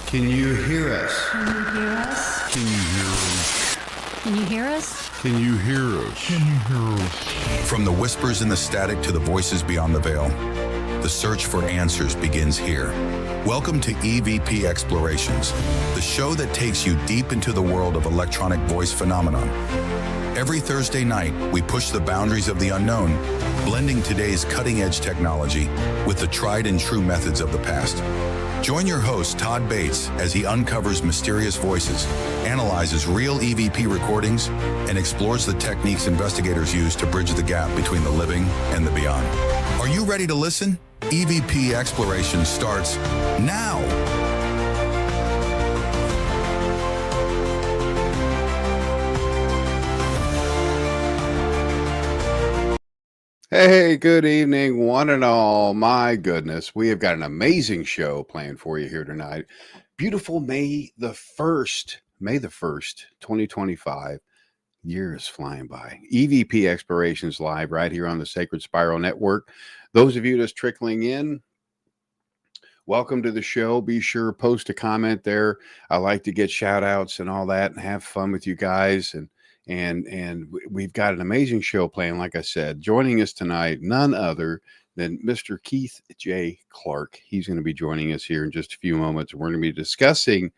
Can you hear us? Can you hear us? Can you hear us? Can you hear us? Can you hear us? Can you hear us? From the whispers in the static to the voices beyond the veil, the search for answers begins here. Welcome to EVP Explorations, the show that takes you deep into the world of electronic voice phenomenon. Every Thursday night, we push the boundaries of the unknown, blending today's cutting-edge technology with the tried and true methods of the past. Join your host, Todd Bates, as he uncovers mysterious voices, analyzes real EVP recordings, and explores the techniques investigators use to bridge the gap between the living and the beyond. Are you ready to listen? EVP Exploration starts now. Hey, good evening, one and all. My goodness, we have got an amazing show planned for you here tonight. Beautiful May the 1st, 2025. Year is flying by. EVP Explorations live right here on the Sacred Spiral Network. Those of you that's trickling in, welcome to the show. Be sure post a comment there. I like to get shout outs and all that and have fun with you guys. And we've got an amazing show planned, like I said. Joining us tonight, none other than Mr. Keith J. Clark. He's going to be joining us here in just a few moments. We're going to be discussing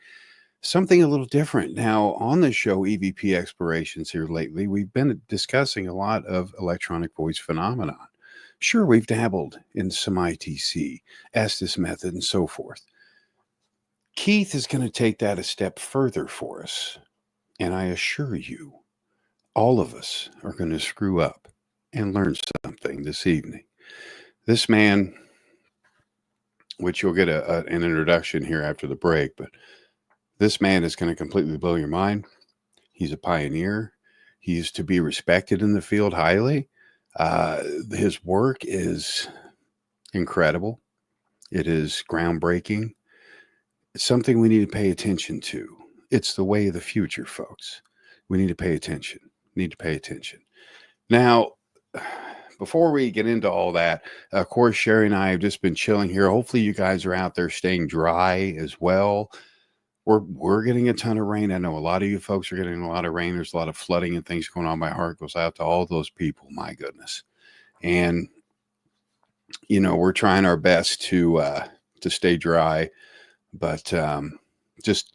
something a little different. Now, on the show, EVP Explorations here lately, we've been discussing a lot of electronic voice phenomenon. Sure, we've dabbled in some ITC, Estes method, and so forth. Keith is going to take that a step further for us. And I assure you, all of us are going to screw up and learn something this evening. This man, which you'll get an introduction here after the break, but this man is going to completely blow your mind. He's a pioneer. He's to be respected in the field highly. His work is incredible. It is groundbreaking. It's something we need to pay attention to. It's the way of the future, folks. We need to pay attention. Now, before we get into all that, of course, Sherry and I have just been chilling here. Hopefully you guys are out there staying dry as well. We're getting a ton of rain. I know a lot of you folks are getting a lot of rain. There's a lot of flooding and things going on. My heart goes out to all those people. My goodness. And, you know, we're trying our best to stay dry, but just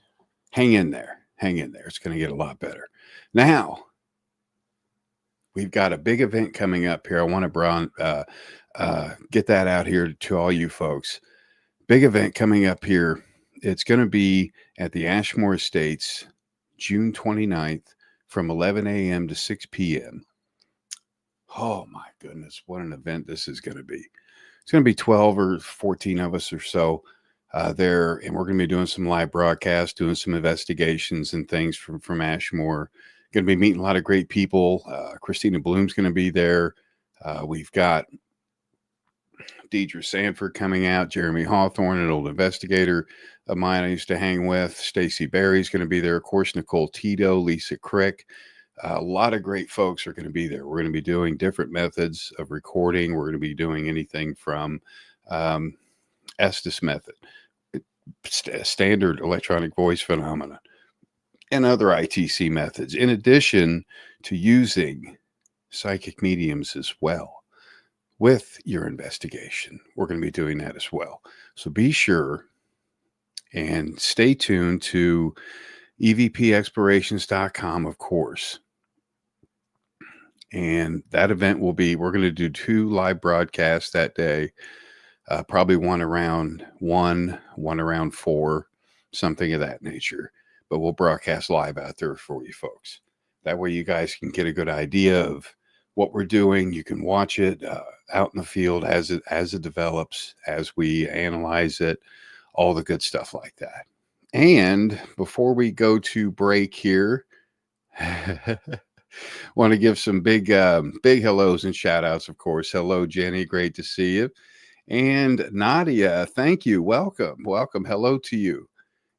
hang in there. It's going to get a lot better. Now, we've got a big event coming up here. I want to get that out here to all you folks. Big event coming up here. It's going to be at the Ashmore Estates, June 29th from 11 a.m. to 6 p.m. Oh, my goodness. What an event this is going to be. It's going to be 12 or 14 of us or so there, and we're going to be doing some live broadcasts, doing some investigations and things from Ashmore. Going to be meeting a lot of great people. Christina Bloom's going to be there. We've got Deidre Sanford coming out, Jeremy Hawthorne, an old investigator of mine I used to hang with. Stacy Berry's going to be there. Of course, Nicole Tito, Lisa Crick. A lot of great folks are going to be there. We're going to be doing different methods of recording. We're going to be doing anything from Estes method, standard electronic voice phenomena, and other ITC methods, in addition to using psychic mediums as well with your investigation. We're going to be doing that as well. So be sure and stay tuned to evpexplorations.com, of course. And that event will be, we're going to do 2 live broadcasts that day, probably one around 1, one around 4, something of that nature. But we'll broadcast live out there for you folks. That way you guys can get a good idea of what we're doing. You can watch it out in the field as it develops, as we analyze it, all the good stuff like that. And before we go to break here, want to give some big hellos and shout outs, of course. Hello, Jenny. Great to see you. And Nadia, thank you. Welcome. Hello to you.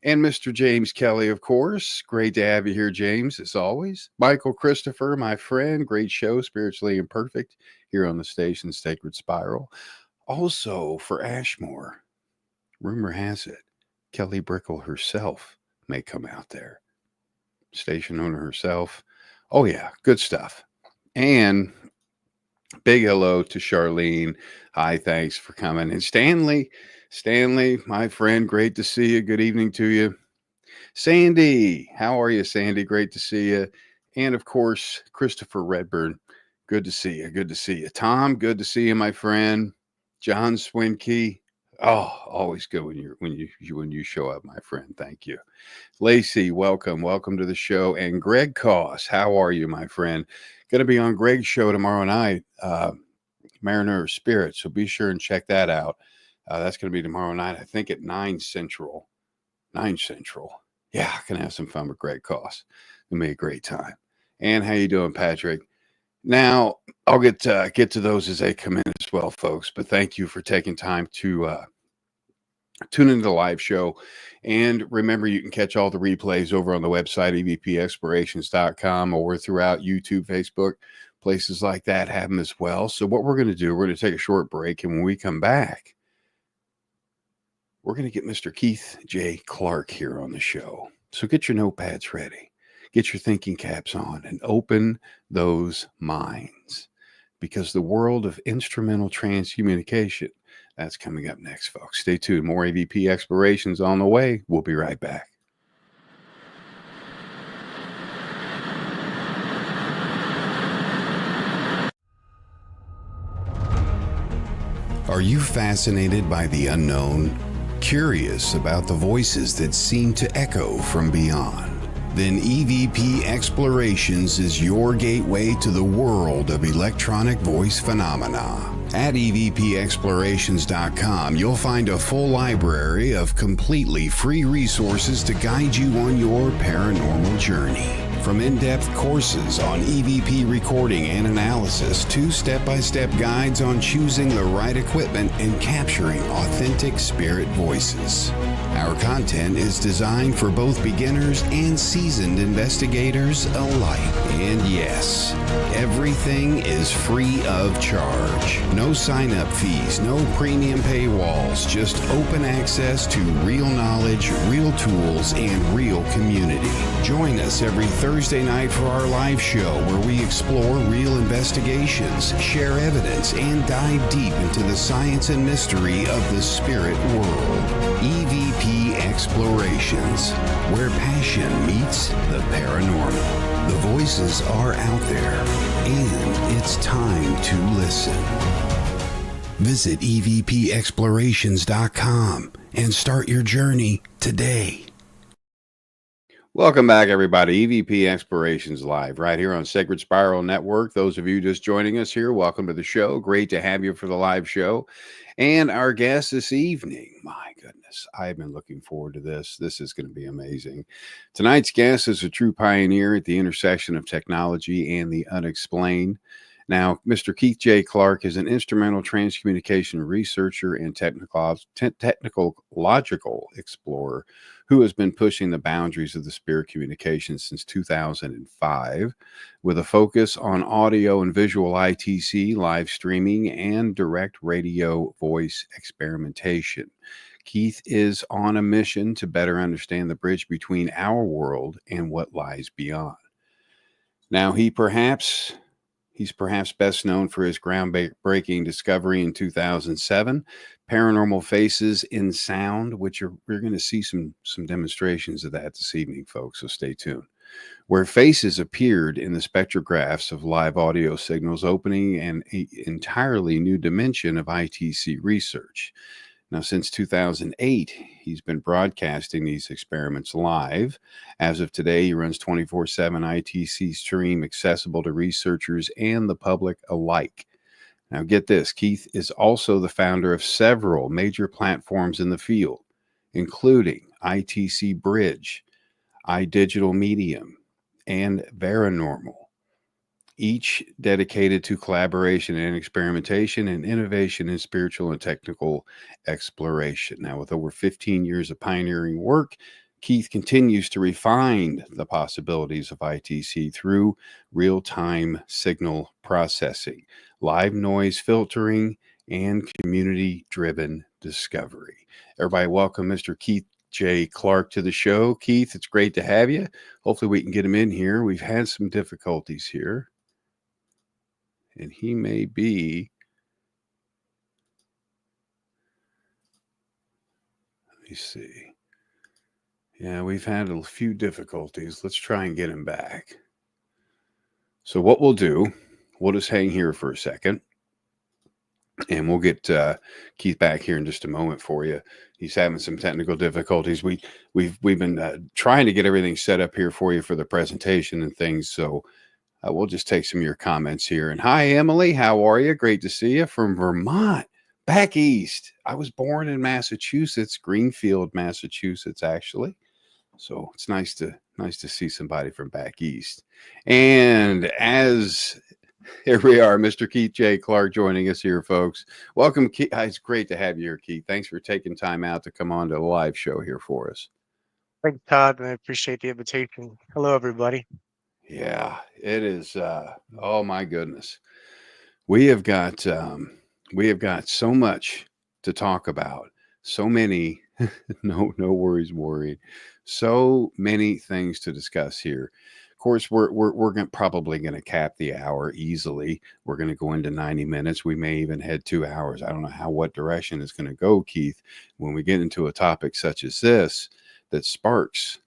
And Mr. James Kelly, of course. Great to have you here, James, as always. Michael Christopher, my friend. Great show, Spiritually Imperfect, here on the station, Sacred Spiral. Also, for Ashmore, rumor has it, Kelly Brickle herself may come out there. Station owner herself. Oh, yeah, good stuff. And big hello to Charlene. Hi, thanks for coming. And Stanley, my friend, great to see you. Good evening to you. Sandy, how are you, Sandy? Great to see you. And of course, Christopher Redburn, good to see you. Good to see you. Tom, good to see you, my friend. John Swinke. Oh, always good when you show up, my friend. Thank you. Lacey, welcome to the show. And Greg Koss, how are you, my friend? Going to be on Greg's show tomorrow night, Mariner Spirit. So be sure and check that out. That's going to be tomorrow night, I think at 9 Central. 9 Central. Yeah, I can have some fun with Greg Koss. It'll be a great time. And how you doing, Patrick? Now, I'll get to those as they come in as well, folks. But thank you for taking time to tune into the live show. And remember, you can catch all the replays over on the website, evpexplorations.com, or throughout YouTube, Facebook, places like that have them as well. So what we're going to do, we're going to take a short break. And when we come back, we're going to get Mr. Keith J. Clark here on the show. So get your notepads ready, get your thinking caps on, and open those minds, because the world of instrumental transcommunication, that's coming up next, folks. Stay tuned. More EVP explorations on the way. We'll be right back. Are you fascinated by the unknown? Curious about the voices that seem to echo from beyond? Then EVP Explorations is your gateway to the world of electronic voice phenomena. At EVPExplorations.com, you'll find a full library of completely free resources to guide you on your paranormal journey. From in-depth courses on EVP recording and analysis to step-by-step guides on choosing the right equipment and capturing authentic spirit voices. Our content is designed for both beginners and seasoned investigators alike. And yes, everything is free of charge. No sign-up fees, no premium paywalls, just open access to real knowledge, real tools, and real community. Join us every Thursday night for our live show where we explore real investigations, share evidence, and dive deep into the science and mystery of the spirit world. EVP Explorations, where passion meets the paranormal. The voices are out there, and it's time to listen. Visit EVPExplorations.com and start your journey today. Welcome back, everybody. EVP Explorations Live, right here on Sacred Spiral Network. Those of you just joining us here, welcome to the show. Great to have you for the live show. And our guest this evening, my goodness, I've been looking forward to this. This is going to be amazing. Tonight's guest is a true pioneer at the intersection of technology and the unexplained. Now, Mr. Keith J. Clark is an instrumental transcommunication researcher and technological explorer who has been pushing the boundaries of the spirit communication since 2005, with a focus on audio and visual ITC, live streaming, and direct radio voice experimentation. Keith is on a mission to better understand the bridge between our world and what lies beyond. Now, he's perhaps best known for his groundbreaking discovery in 2007, Paranormal Faces in Sound, which we're going to see some demonstrations of that this evening, folks, so stay tuned, where faces appeared in the spectrographs of live audio signals, opening an entirely new dimension of ITC research. Now, since 2008, he's been broadcasting these experiments live. As of today, he runs 24/7 ITC stream accessible to researchers and the public alike. Now, get this, Keith is also the founder of several major platforms in the field, including ITC Bridge, iDigital Medium, and Paranormal, each dedicated to collaboration and experimentation and innovation in spiritual and technical exploration. Now, with over 15 years of pioneering work, Keith continues to refine the possibilities of ITC through real-time signal processing, live noise filtering, and community-driven discovery. Everybody welcome Mr. Keith J. Clark to the show. Keith, it's great to have you. Hopefully we can get him in here. We've had some difficulties here. And he may be... Let me see. Yeah, we've had a few difficulties. Let's try and get him back. So what we'll do, we'll just hang here for a second. And we'll get Keith back here in just a moment for you. He's having some technical difficulties. We've been trying to get everything set up here for you for the presentation and things. So we'll just take some of your comments here. And hi, Emily, how are you? Great to see you from Vermont, back east. I was born in Massachusetts, Greenfield, Massachusetts, actually. So it's nice to see somebody from back east. And as here we are, Mr. Keith J. Clark joining us here, folks. Welcome, Keith. It's great to have you here, Keith. Thanks for taking time out to come on to the live show here for us. Thanks, Todd, and I appreciate the invitation. Hello, everybody. Yeah, it is. Oh my goodness, we have got so much to talk about. So many, no worries, worried. So many things to discuss here. Of course, we're probably going to cap the hour easily. We're going to go into 90 minutes. We may even head 2 hours. I don't know what direction it's going to go, Keith, when we get into a topic such as this that sparks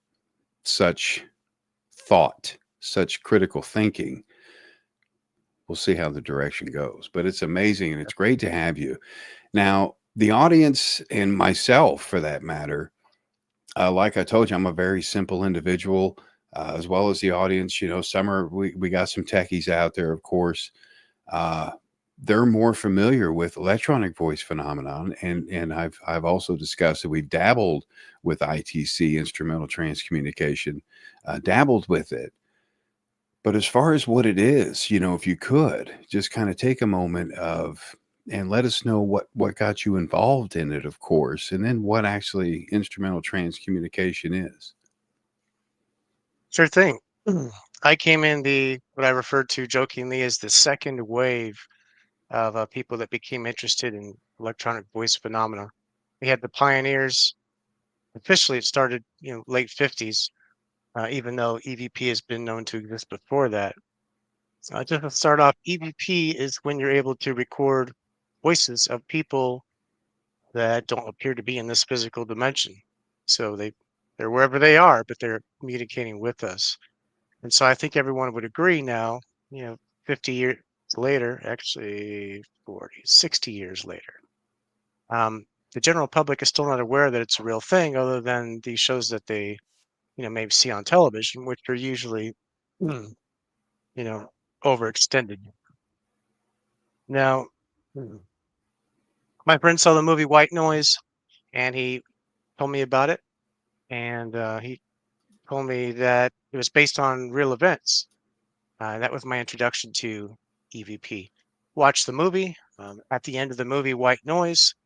such thought, such critical thinking. We'll see how the direction goes. But it's amazing, and it's great to have you. Now, the audience and myself, for that matter, like I told you, I'm a very simple individual. As well as the audience, we got some techies out there, of course. They're more familiar with electronic voice phenomenon, and I've also discussed that we've dabbled with ITC, Instrumental Transcommunication, dabbled with it. But as far as what it is, if you could just kind of take a moment and let us know what got you involved in it, of course, and then what actually Instrumental Transcommunication is. Sure thing. I came in what I referred to jokingly as the second wave of people that became interested in electronic voice phenomena. We had the pioneers. Officially, it started, late 50s, even though EVP has been known to exist before that. Just to start off, EVP is when you're able to record voices of people that don't appear to be in this physical dimension. So they're wherever they are, but they're communicating with us. And so I think everyone would agree now, 50 years later, actually 40, 60 years later, the general public is still not aware that it's a real thing other than the shows that they, maybe see on television, which are usually, overextended. Now, my friend saw the movie White Noise, and he told me about it. And he told me that it was based on real events. That was my introduction to EVP. Watched the movie. At the end of the movie White Noise,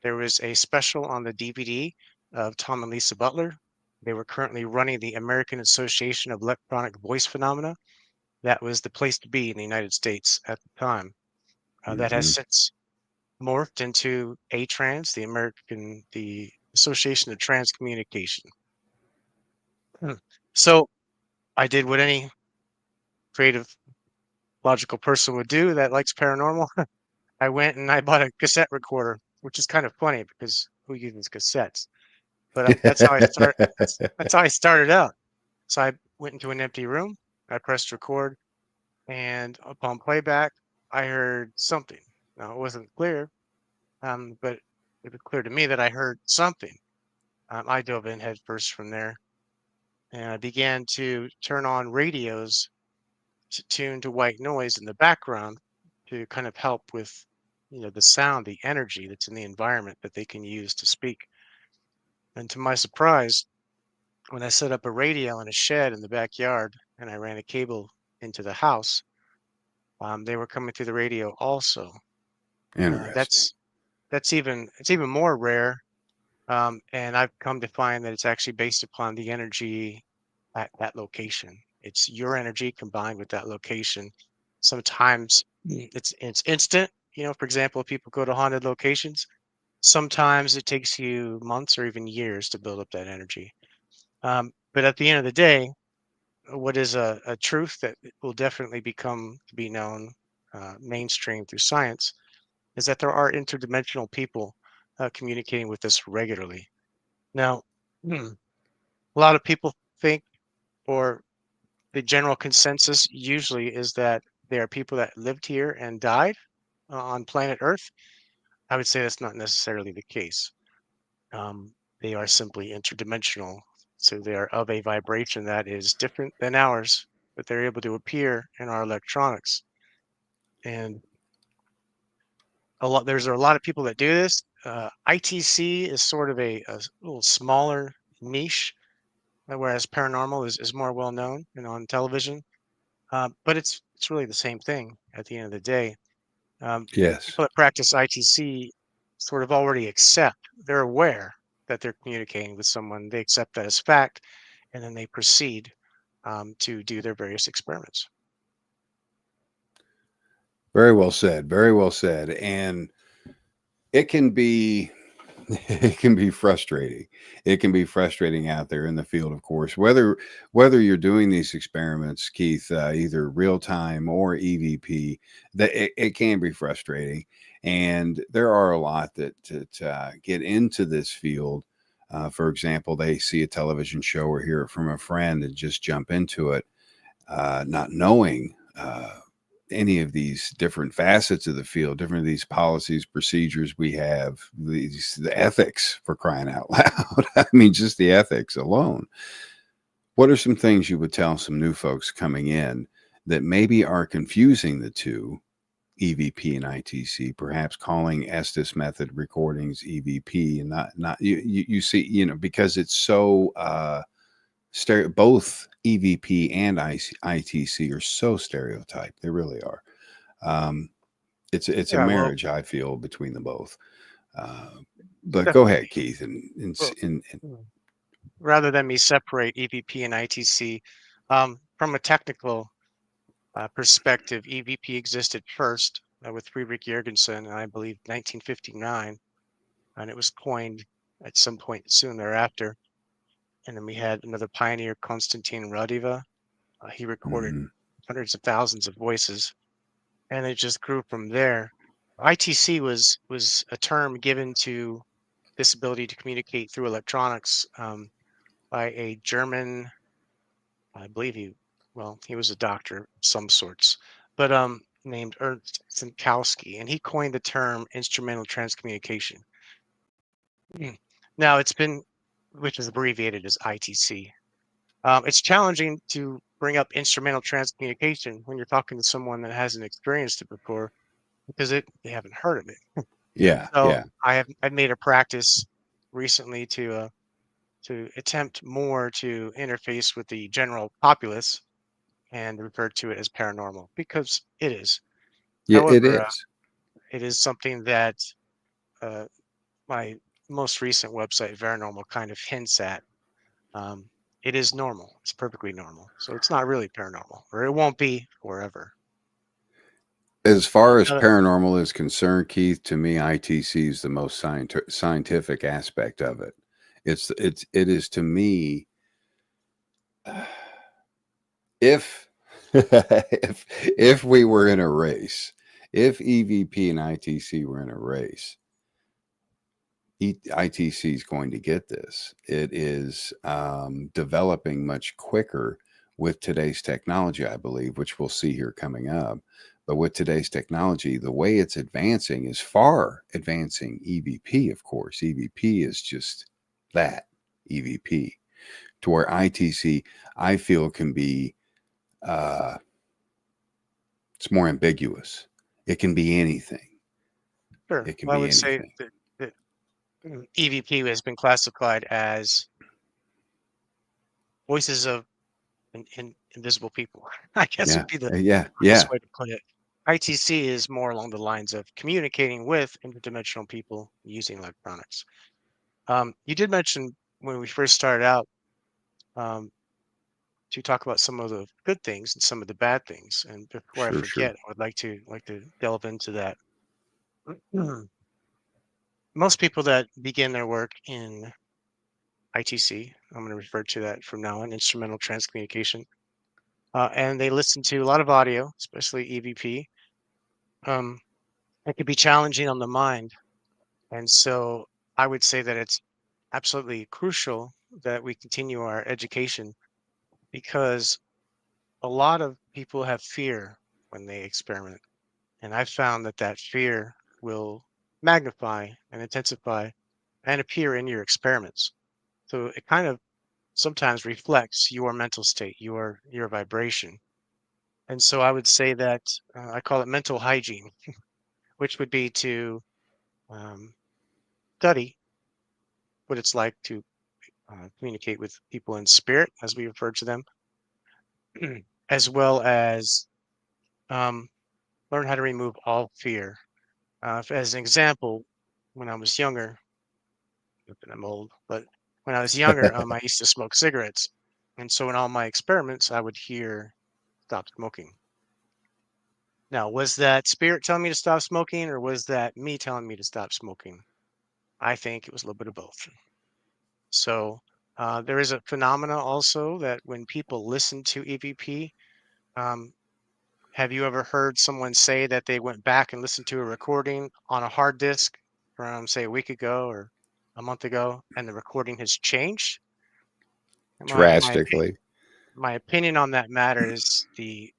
there was a special on the DVD of Tom and Lisa Butler. They were currently running the American Association of Electronic Voice Phenomena. That was the place to be in the United States at the time. That has since morphed into ATRANS, the Association of Transcommunication. So I did what any creative, logical person would do that likes paranormal. I went and I bought a cassette recorder, which is kind of funny because who uses cassettes? But that's how I start. That's how I started out. So I went into an empty room. I pressed record, and upon playback, I heard something. Now it wasn't clear, but it was clear to me that I heard something. I dove in head first from there, and I began to turn on radios to tune to white noise in the background to kind of help with, the sound, the energy that's in the environment that they can use to speak. And to my surprise, when I set up a radio in a shed in the backyard and I ran a cable into the house, they were coming through the radio also. Interesting. It's even more rare. And I've come to find that it's actually based upon the energy at that location. It's your energy combined with that location. Sometimes it's instant. For example, if people go to haunted locations, Sometimes it takes you months or even years to build up that energy. But at the end of the day, what is a truth that will definitely be known mainstream through science is that there are interdimensional people communicating with us regularly. Now, a lot of people think, or the general consensus usually is that they are people that lived here and died on planet Earth. I would say that's not necessarily the case. They are simply interdimensional. So they are of a vibration that is different than ours, but they're able to appear in our electronics. And there's a lot of people that do this. ITC is sort of a little smaller niche, whereas paranormal is more well known and on television. But it's really the same thing at the end of the day. Yes. People that practice ITC sort of already accept, they're aware that they're communicating with someone. They accept that as fact, and then they proceed to do their various experiments. Very well said. Very well said. And it can be it can be frustrating. It can be frustrating out there in the field, of course, whether you're doing these experiments, Keith, either real time or EVP, that it can be frustrating. And there are a lot that get into this field. For example, they see a television show or hear it from a friend and just jump into it, not knowing any of these different facets of the field, different of these policies, procedures we have, the ethics, for crying out loud. I mean, just the ethics alone. What are some things you would tell some new folks coming in that maybe are confusing the two, EVP and ITC, perhaps calling Estes method recordings EVP and not you see, because it's so both EVP and ITC are so stereotyped. They really are. It's a Yeah, well, marriage, I feel, between the both. Uh, but go ahead, definitely. Keith. And, Well, and rather than me separate EVP and ITC, from a technical perspective, EVP existed first with Friedrich Jurgensen, I believe 1959, and it was coined at some point soon thereafter. And then we had another pioneer, Konstantin Radiva. He recorded mhm, hundreds of thousands of voices, and it just grew from there. ITC was a term given to this ability to communicate through electronics by a German, I believe he was a doctor of some sorts, but named Ernst Sinkowski, and he coined the term instrumental transcommunication. Mm. Now which is abbreviated as ITC. It's challenging to bring up instrumental transcommunication when you're talking to someone that hasn't experienced it before because they haven't heard of it. yeah, So yeah. I've made a practice recently to attempt more to interface with the general populace and refer to it as paranormal because it is. Yeah, it However, is. it is something that uh, my most recent website, Paranormal, kind of hints at. Um, it is normal. It's perfectly normal. So it's not really paranormal, or it won't be forever. As far as Now paranormal is concerned, Keith, to me, ITC is the most scientific aspect of it. It is to me, if if we were in a race, if EVP and ITC were in a race, ITC is going to get this. It is developing much quicker with today's technology, I believe, which we'll see here coming up. But with today's technology, the way it's advancing is far advancing EVP, of course. EVP is just that, EVP, to where ITC, I feel, can be, uh, it's more ambiguous. It can be anything. sure. It can Well, I be would say anything. that EVP has been classified as voices of invisible people. I guess Yeah. would be the Yeah. quickest Yeah. way to put it. ITC is more along the lines of communicating with interdimensional people using electronics. You did mention when we first started out um, to talk about some of the good things and some of the bad things. And before I Sure. forget, Sure. I would like to delve into that. most people that begin their work in ITC, I'm going to refer to that from now on, Instrumental Transcommunication, and they listen to a lot of audio, especially EVP. It could be challenging on the mind. And so I would say that it's absolutely crucial that we continue our education because a lot of people have fear when they experiment. And I've found that that fear will magnify and intensify and appear in your experiments. So it kind of sometimes reflects your mental state, your vibration. And so I would say that I call it mental hygiene, which would be to um, study what it's like to communicate with people in spirit, as we refer to them, as well as um, learn how to remove all fear. As an example, when I was younger, not that I'm old, but when I was younger, I used to smoke cigarettes. And so in all my experiments, I would hear stop smoking. Now, was that spirit telling me to stop smoking or was that me telling me to stop smoking? I think it was a little bit of both. So there is a phenomena also that when people listen to EVP, um, have you ever heard someone say that they went back and listened to a recording on a hard disk from, say, a week ago or a month ago, and the recording has changed? And Drastically. my opinion on that matter is the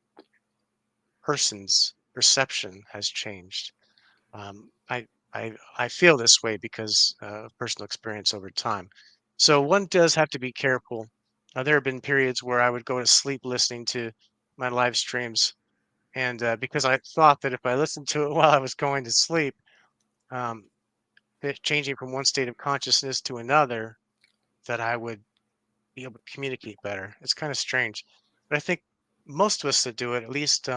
person's perception has changed. Um, I, I feel this way because of personal experience over time. So one does have to be careful. There have been periods where I would go to sleep listening to my live streams, and because I thought that if I listened to it while I was going to sleep, um, changing from one state of consciousness to another, that I would be able to communicate better. It's kind of strange, but I think most of us that do it, at least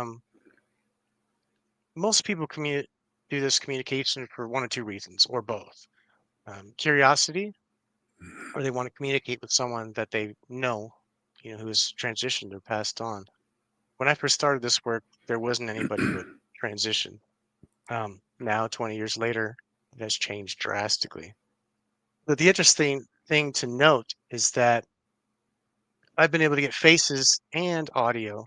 most people do this communication for one or two reasons, or both. Curiosity, or they want to communicate with someone that they know, who has transitioned or passed on. When I first started this work, there wasn't anybody who had transitioned. Now, 20 years later, it has changed drastically. But the interesting thing to note is that I've been able to get faces and audio,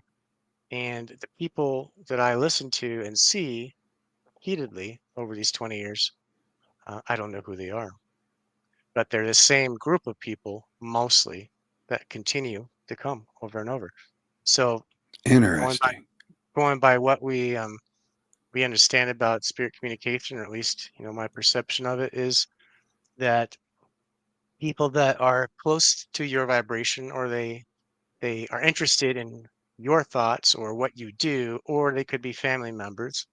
and the people that I listen to and see repeatedly over these 20 years, I don't know who they are, but they're the same group of people mostly that continue to come over and over. So going by Interesting. going by what we understand about spirit communication, or at least my perception of it is that people that are close to your vibration, or they are interested in your thoughts or what you do, or they could be family members.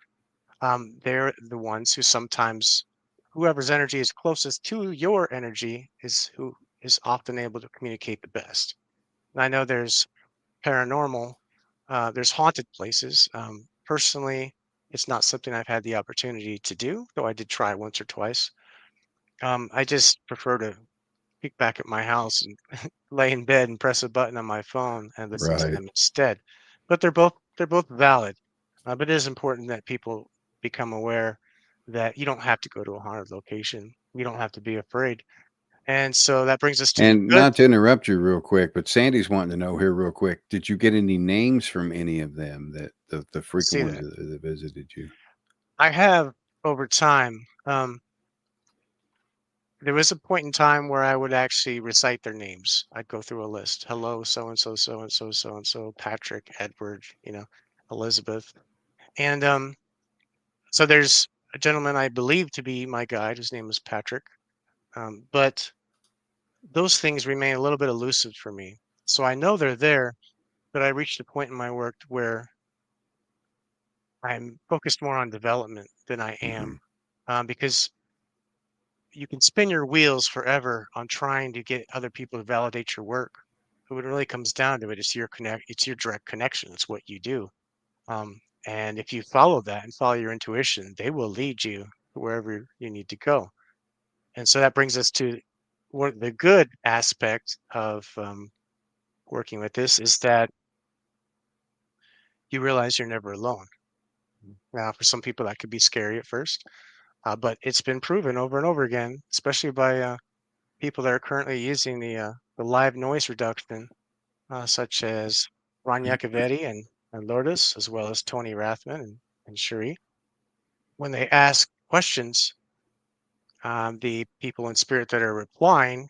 They're the ones who sometimes, whoever's energy is closest to your energy is who is often able to communicate the best. And I know there's paranormal, there's haunted places. Personally, it's not something I've had the opportunity to do, though I did try once or twice. I just prefer to kick back at my house and lay in bed and press a button on my phone and listen to Right. them instead. But they're both valid. But it is important that people become aware that you don't have to go to a haunted location. You don't have to be afraid. And so that brings us to the And good. not to interrupt you real quick, but Sandy's wanting to know here real quick. Did you get any names from any of them, that the frequent See ones that that visited you? I have over time. There was a point in time where I would actually recite their names. I'd go through a list. Hello, so and so, so and so, so and so, Patrick, Edward, Elizabeth. And so there's a gentleman I believe to be my guide. His name is Patrick. But those things remain a little bit elusive for me. So I know they're there, but I reached a point in my work where I'm focused more on development than I Hmm. am, because you can spin your wheels forever on trying to get other people to validate your work. But when it really comes down to it, it's your direct connection. It's what you do. And if you follow that and follow your intuition, they will lead you to wherever you need to go. And so that brings us to what the good aspect of working with this is that you realize you're never alone. Now, for some people, that could be scary at first, but it's been proven over and over again, especially by people that are currently using the live noise reduction, such as Ron Yacovetti and Lourdes, as well as Tony Rathman and Cherie. When they ask questions, the people in spirit that are replying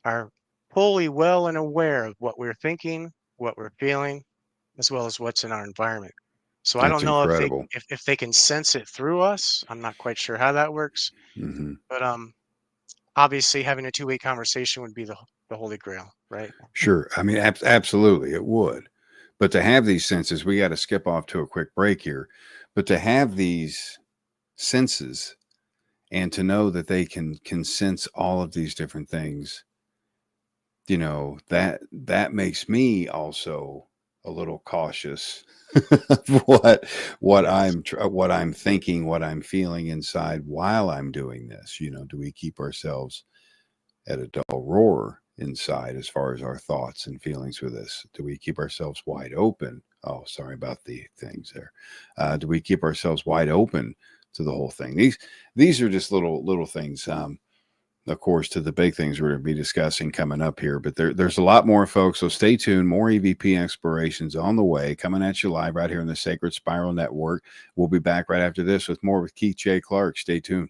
are fully well and aware of what we're thinking, what we're feeling, as well as what's in our environment. So I That's don't know if they incredible. if they can sense it through us. I'm not quite sure how that works, Hmm. but obviously having a two-way conversation would be the holy grail, right? Sure. I mean, absolutely, it would. But to have these senses, we got to skip off to a quick break here. But to have these senses and to know that they can sense all of these different things, that makes me also a little cautious of Yes. what I'm thinking, what I'm feeling inside while I'm doing this. Do we keep ourselves at a dull roar inside as far as our thoughts and feelings with this? Do we keep ourselves wide open? Oh, sorry about the things there. Do we keep ourselves wide open to the whole thing? These are just little things. Of course, to the big things we're going to be discussing coming up here, but there's a lot more, folks. So stay tuned. More EVP explorations on the way, coming at you live right here on the Sacred Spiral Network. We'll be back right after this with more with Keith J. Clark. Stay tuned.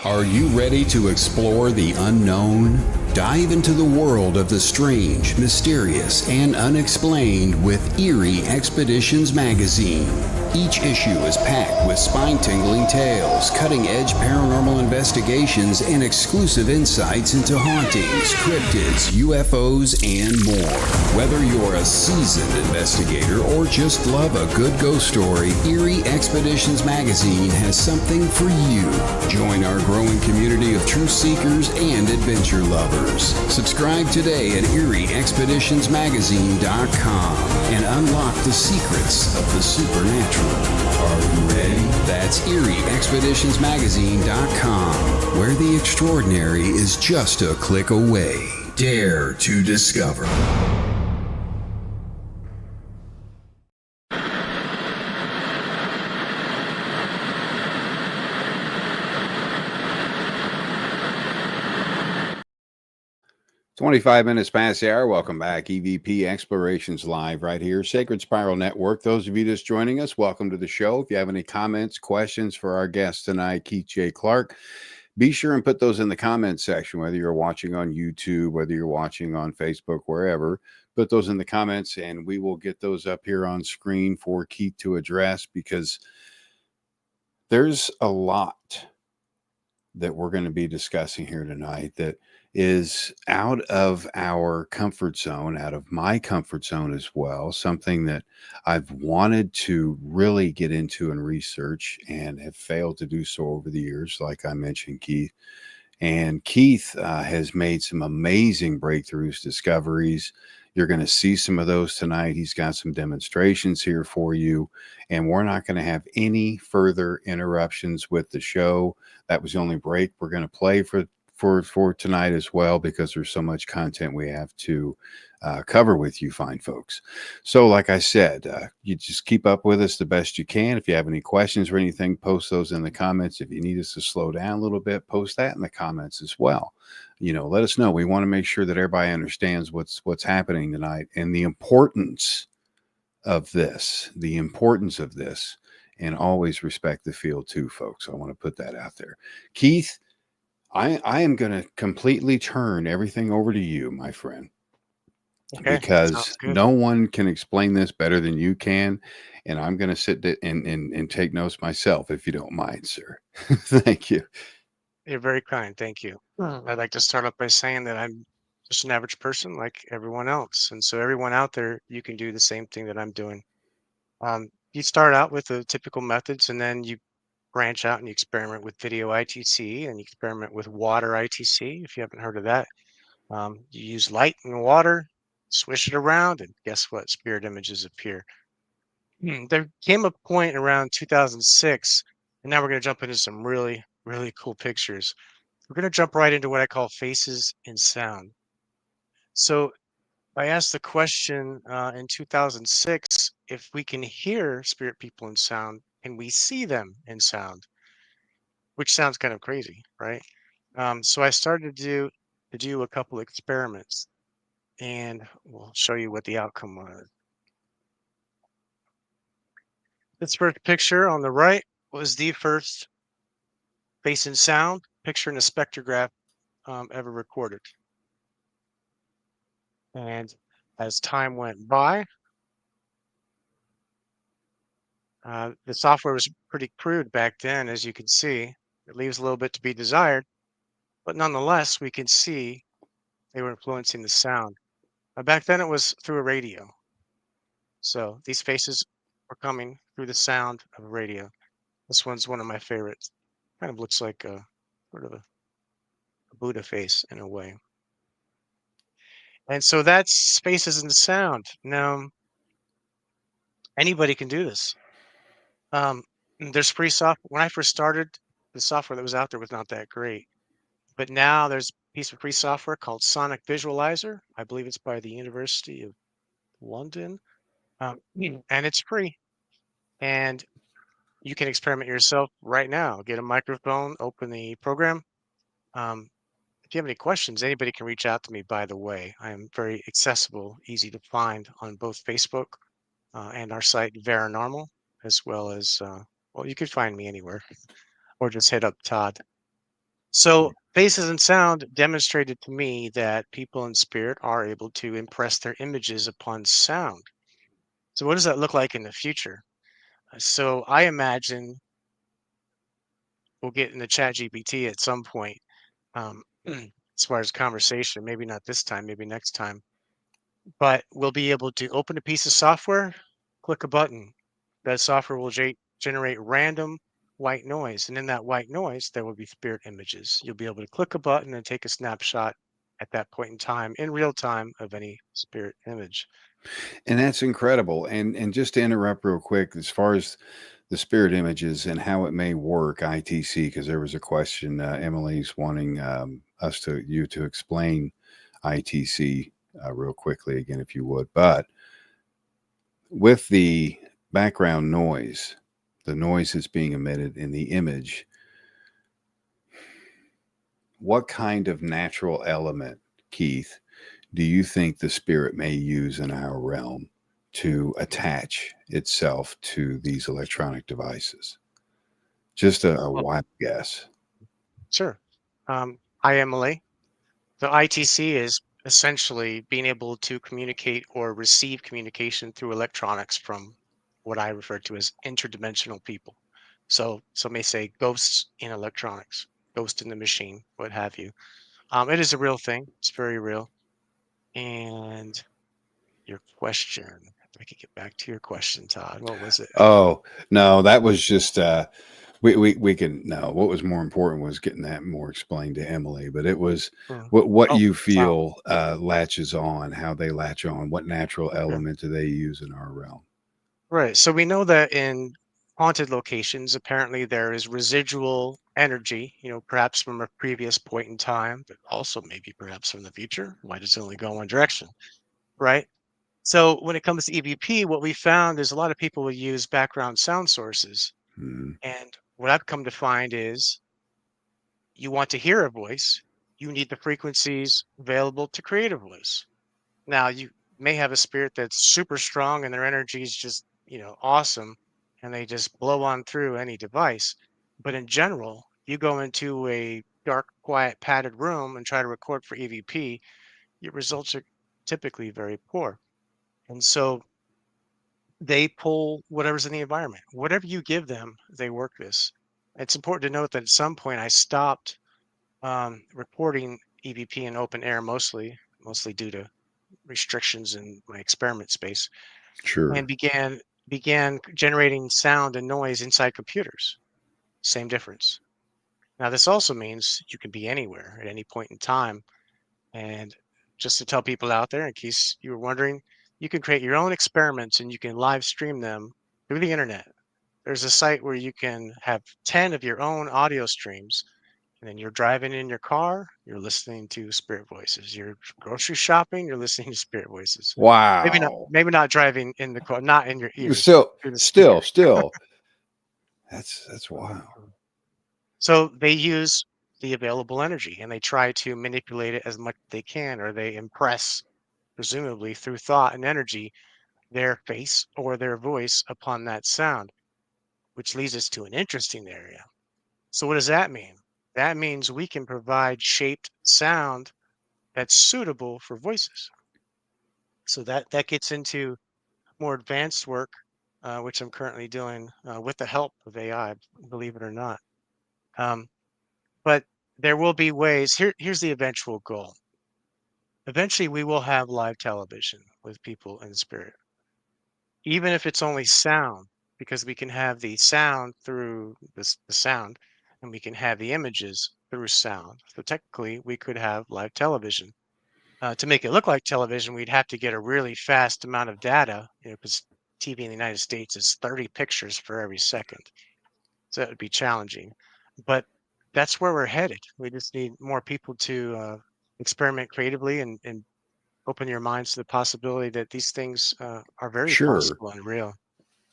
Are you ready to explore the unknown? Dive into the world of the strange, mysterious, and unexplained with Eerie Expeditions magazine. Each issue is packed with spine-tingling tales, cutting-edge paranormal investigations, and exclusive insights into hauntings, cryptids, UFOs, and more. Whether you're a seasoned investigator or just love a good ghost story, Eerie Expeditions magazine has something for you. Join our growing community of truth seekers and adventure lovers. Subscribe today at EerieExpeditionsMagazine.com and unlock the secrets of the supernatural. Are you ready? That's EerieExpeditionsMagazine.com, where the extraordinary is just a click away. Dare to discover. 25 minutes past the hour. Welcome back. EVP Explorations Live right here, Sacred Spiral Network. Those of you just joining us, welcome to the show. If you have any comments, questions for our guest tonight, Keith J. Clark, be sure and put those in the comments section, whether you're watching on YouTube, whether you're watching on Facebook, wherever. Put those in the comments and we will get those up here on screen for Keith to address, because there's a lot that we're going to be discussing here tonight that is out of our comfort zone, out of my comfort zone as well, something that I've wanted to really get into and research and have failed to do so over the years, like I mentioned, Keith. And Keith has made some amazing breakthroughs, discoveries. You're going to see some of those tonight. He's got some demonstrations here for you, and we're not going to have any further interruptions with the show. That was the only break we're going to play for tonight as well, because there's so much content we have to cover with you fine folks. So like I said, you just keep up with us the best you can. If you have any questions or anything, post those in the comments. If you need us to slow down a little bit, post that in the comments as well. Let us know. We want to make sure that everybody understands what's happening tonight and the importance of this, and always respect the field too, folks. I want to put that out there. Keith, I am going to completely turn everything over to you, my friend, Okay, sounds because good. no one can explain this better than you can. And I'm going to sit and take notes myself, if you don't mind, sir. Thank you. You're very kind. Thank you. I'd like to start off by saying that I'm just an average person like everyone else. And so everyone out there, you can do the same thing that I'm doing. You start out with the typical methods, and then you branch out and you experiment with video ITC, and you experiment with water ITC. If you haven't heard of that, you use light and water, swish it around, and guess what? Spirit images appear. There came a point around 2006, and now we're going to jump into some really, really cool pictures. we're going to jump right into what I call faces and sound. So I asked the question in 2006 if we can hear spirit people in sound, can we see them in sound? Which sounds kind of crazy, right? So I started to do a couple experiments, and we'll show you what the outcome was. This first picture on the right was the first face and sound picture in a spectrograph ever recorded. And as time went by, the software was pretty crude back then, as you can see. It leaves a little bit to be desired, but nonetheless, we can see they were influencing the sound. Back then, it was through a radio. So these faces were coming through the sound of a radio. This one's one of my favorites. Kind of looks like a sort of a Buddha face in a way. And so that's faces and sound. Now, anybody can do this. There's free software. When I first started, the software that was out there was not that great. But now there's a piece of free software called Sonic Visualizer. I believe it's by the University of London. And it's free. And you can experiment yourself right now. Get a microphone, open the program. If you have any questions, anybody can reach out to me, by the way. I am very accessible, easy to find on both Facebook and our site, Paranormal, as well as, well, you could find me anywhere or just hit up Todd. So faces and sound demonstrated to me that people in spirit are able to impress their images upon sound. So what does that look like in the future? So I imagine we'll get into chat GPT at some point, as far as conversation, maybe not this time, maybe next time, but we'll be able to open a piece of software, click a button. That software will generate random white noise. And in that white noise, there will be spirit images. You'll be able to click a button and take a snapshot at that point in time, in real time, of any spirit image. And that's incredible. And just to interrupt real quick, as far as the spirit images and how it may work, ITC, because there was a question, Emily's wanting you to explain ITC real quickly again, if you would. But with the background noise, the noise that's being emitted in the image, what kind of natural element, Keith, do you think the spirit may use in our realm to attach itself to these electronic devices? Just a Well, wild guess. sure. Hi, Emily. The ITC is essentially being able to communicate or receive communication through electronics from what I refer to as interdimensional people. So some may say ghosts in electronics, ghost in the machine, what have you. It is a real thing. It's very real. And your question, if I could get back to your question, Todd, what was it? Oh, no, that was just we can no, what was more important was getting that more explained to Emily, but it was what Oh, you sound. feel latches on, how they latch on, what natural Sure. element do they use in our realm? Right. So we know that in haunted locations, apparently there is residual energy, perhaps from a previous point in time, but also maybe perhaps from the future. Why does it only go one direction? Right. So when it comes to EVP, what we found is a lot of people will use background sound sources. Hmm. And what I've come to find is you want to hear a voice, you need the frequencies available to create a voice. Now, you may have a spirit that's super strong and their energy is just, awesome, and they just blow on through any device. But in general, you go into a dark, quiet, padded room and try to record for EVP, your results are typically very poor. And so they pull whatever's in the environment. Whatever you give them, they work this. It's important to note that at some point I stopped recording EVP in open air, mostly due to restrictions in my experiment space, Sure. and began generating sound and noise inside computers. Same difference. Now this also means you can be anywhere at any point in time. And just to tell people out there, in case you were wondering, you can create your own experiments and you can live stream them through the internet. There's a site where you can have 10 of your own audio streams And then you're driving in your car, you're listening to spirit voices. You're grocery shopping, you're listening to spirit voices. Wow. Maybe not driving in the car, not in your ears, So through the still, speaker. still, that's wild. So they use the available energy and they try to manipulate it as much as they can, or they impress, presumably through thought and energy, their face or their voice upon that sound, which leads us to an interesting area. So what does that mean? That means we can provide shaped sound that's suitable for voices. So that gets into more advanced work, which I'm currently doing with the help of AI, believe it or not. Um, but there will be ways. Here's the eventual goal. Eventually, we will have live television with people in spirit, even if it's only sound, because we can have the sound through the sound, and we can have the images through sound. So technically, we could have live television. To make it look like television, we'd have to get a really fast amount of data, because TV in the United States is 30 pictures for every second. So it would be challenging. But that's where we're headed. We just need more people to experiment creatively and open your minds to the possibility that these things are very Sure. possible and real.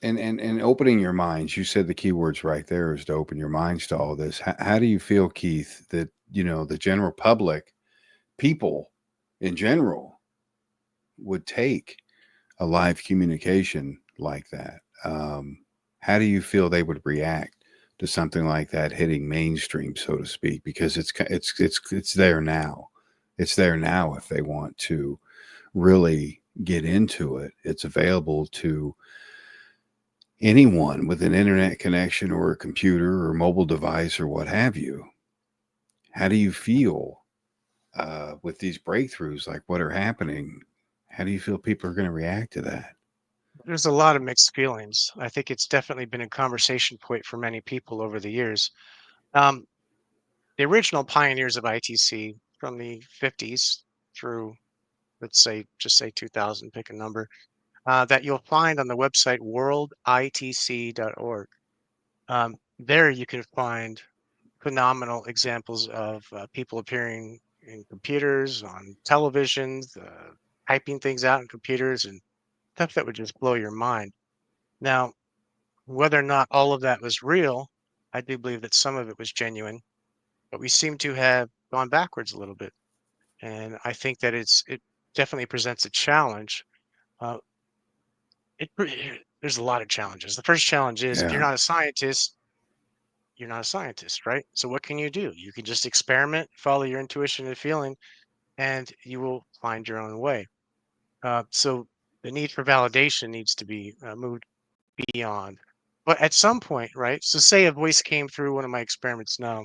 And opening your minds, you said the key words right there is to open your minds to all this. How do you feel, Keith, that, the general public, people in general, would take a live communication like that? How do you feel they would react to something like that hitting mainstream, so to speak? Because it's there now. It's there now if they want to really get into it. It's available to anyone with an internet connection or a computer or mobile device or what have you. How do you feel with these breakthroughs, like what are happening? How do you feel people are going to react to that? There's a lot of mixed feelings. I think it's definitely been a conversation point for many people over the years. Um, the original pioneers of ITC from the 50s through, let's say, just say 2000, pick a number, that you'll find on the website worlditc.org. There you can find phenomenal examples of people appearing in computers, on televisions, typing things out in computers, and stuff that would just blow your mind. Now, whether or not all of that was real, I do believe that some of it was genuine, but we seem to have gone backwards a little bit. And I think that it definitely presents a challenge. Uh, there's a lot of challenges. The first challenge is if you're Yeah. not a scientist, you're not a scientist, right? So what can you do? You can just experiment, follow your intuition and feeling, and you will find your own way. So the need for validation needs to be moved beyond. But at some point, right? So say a voice came through one of my experiments now,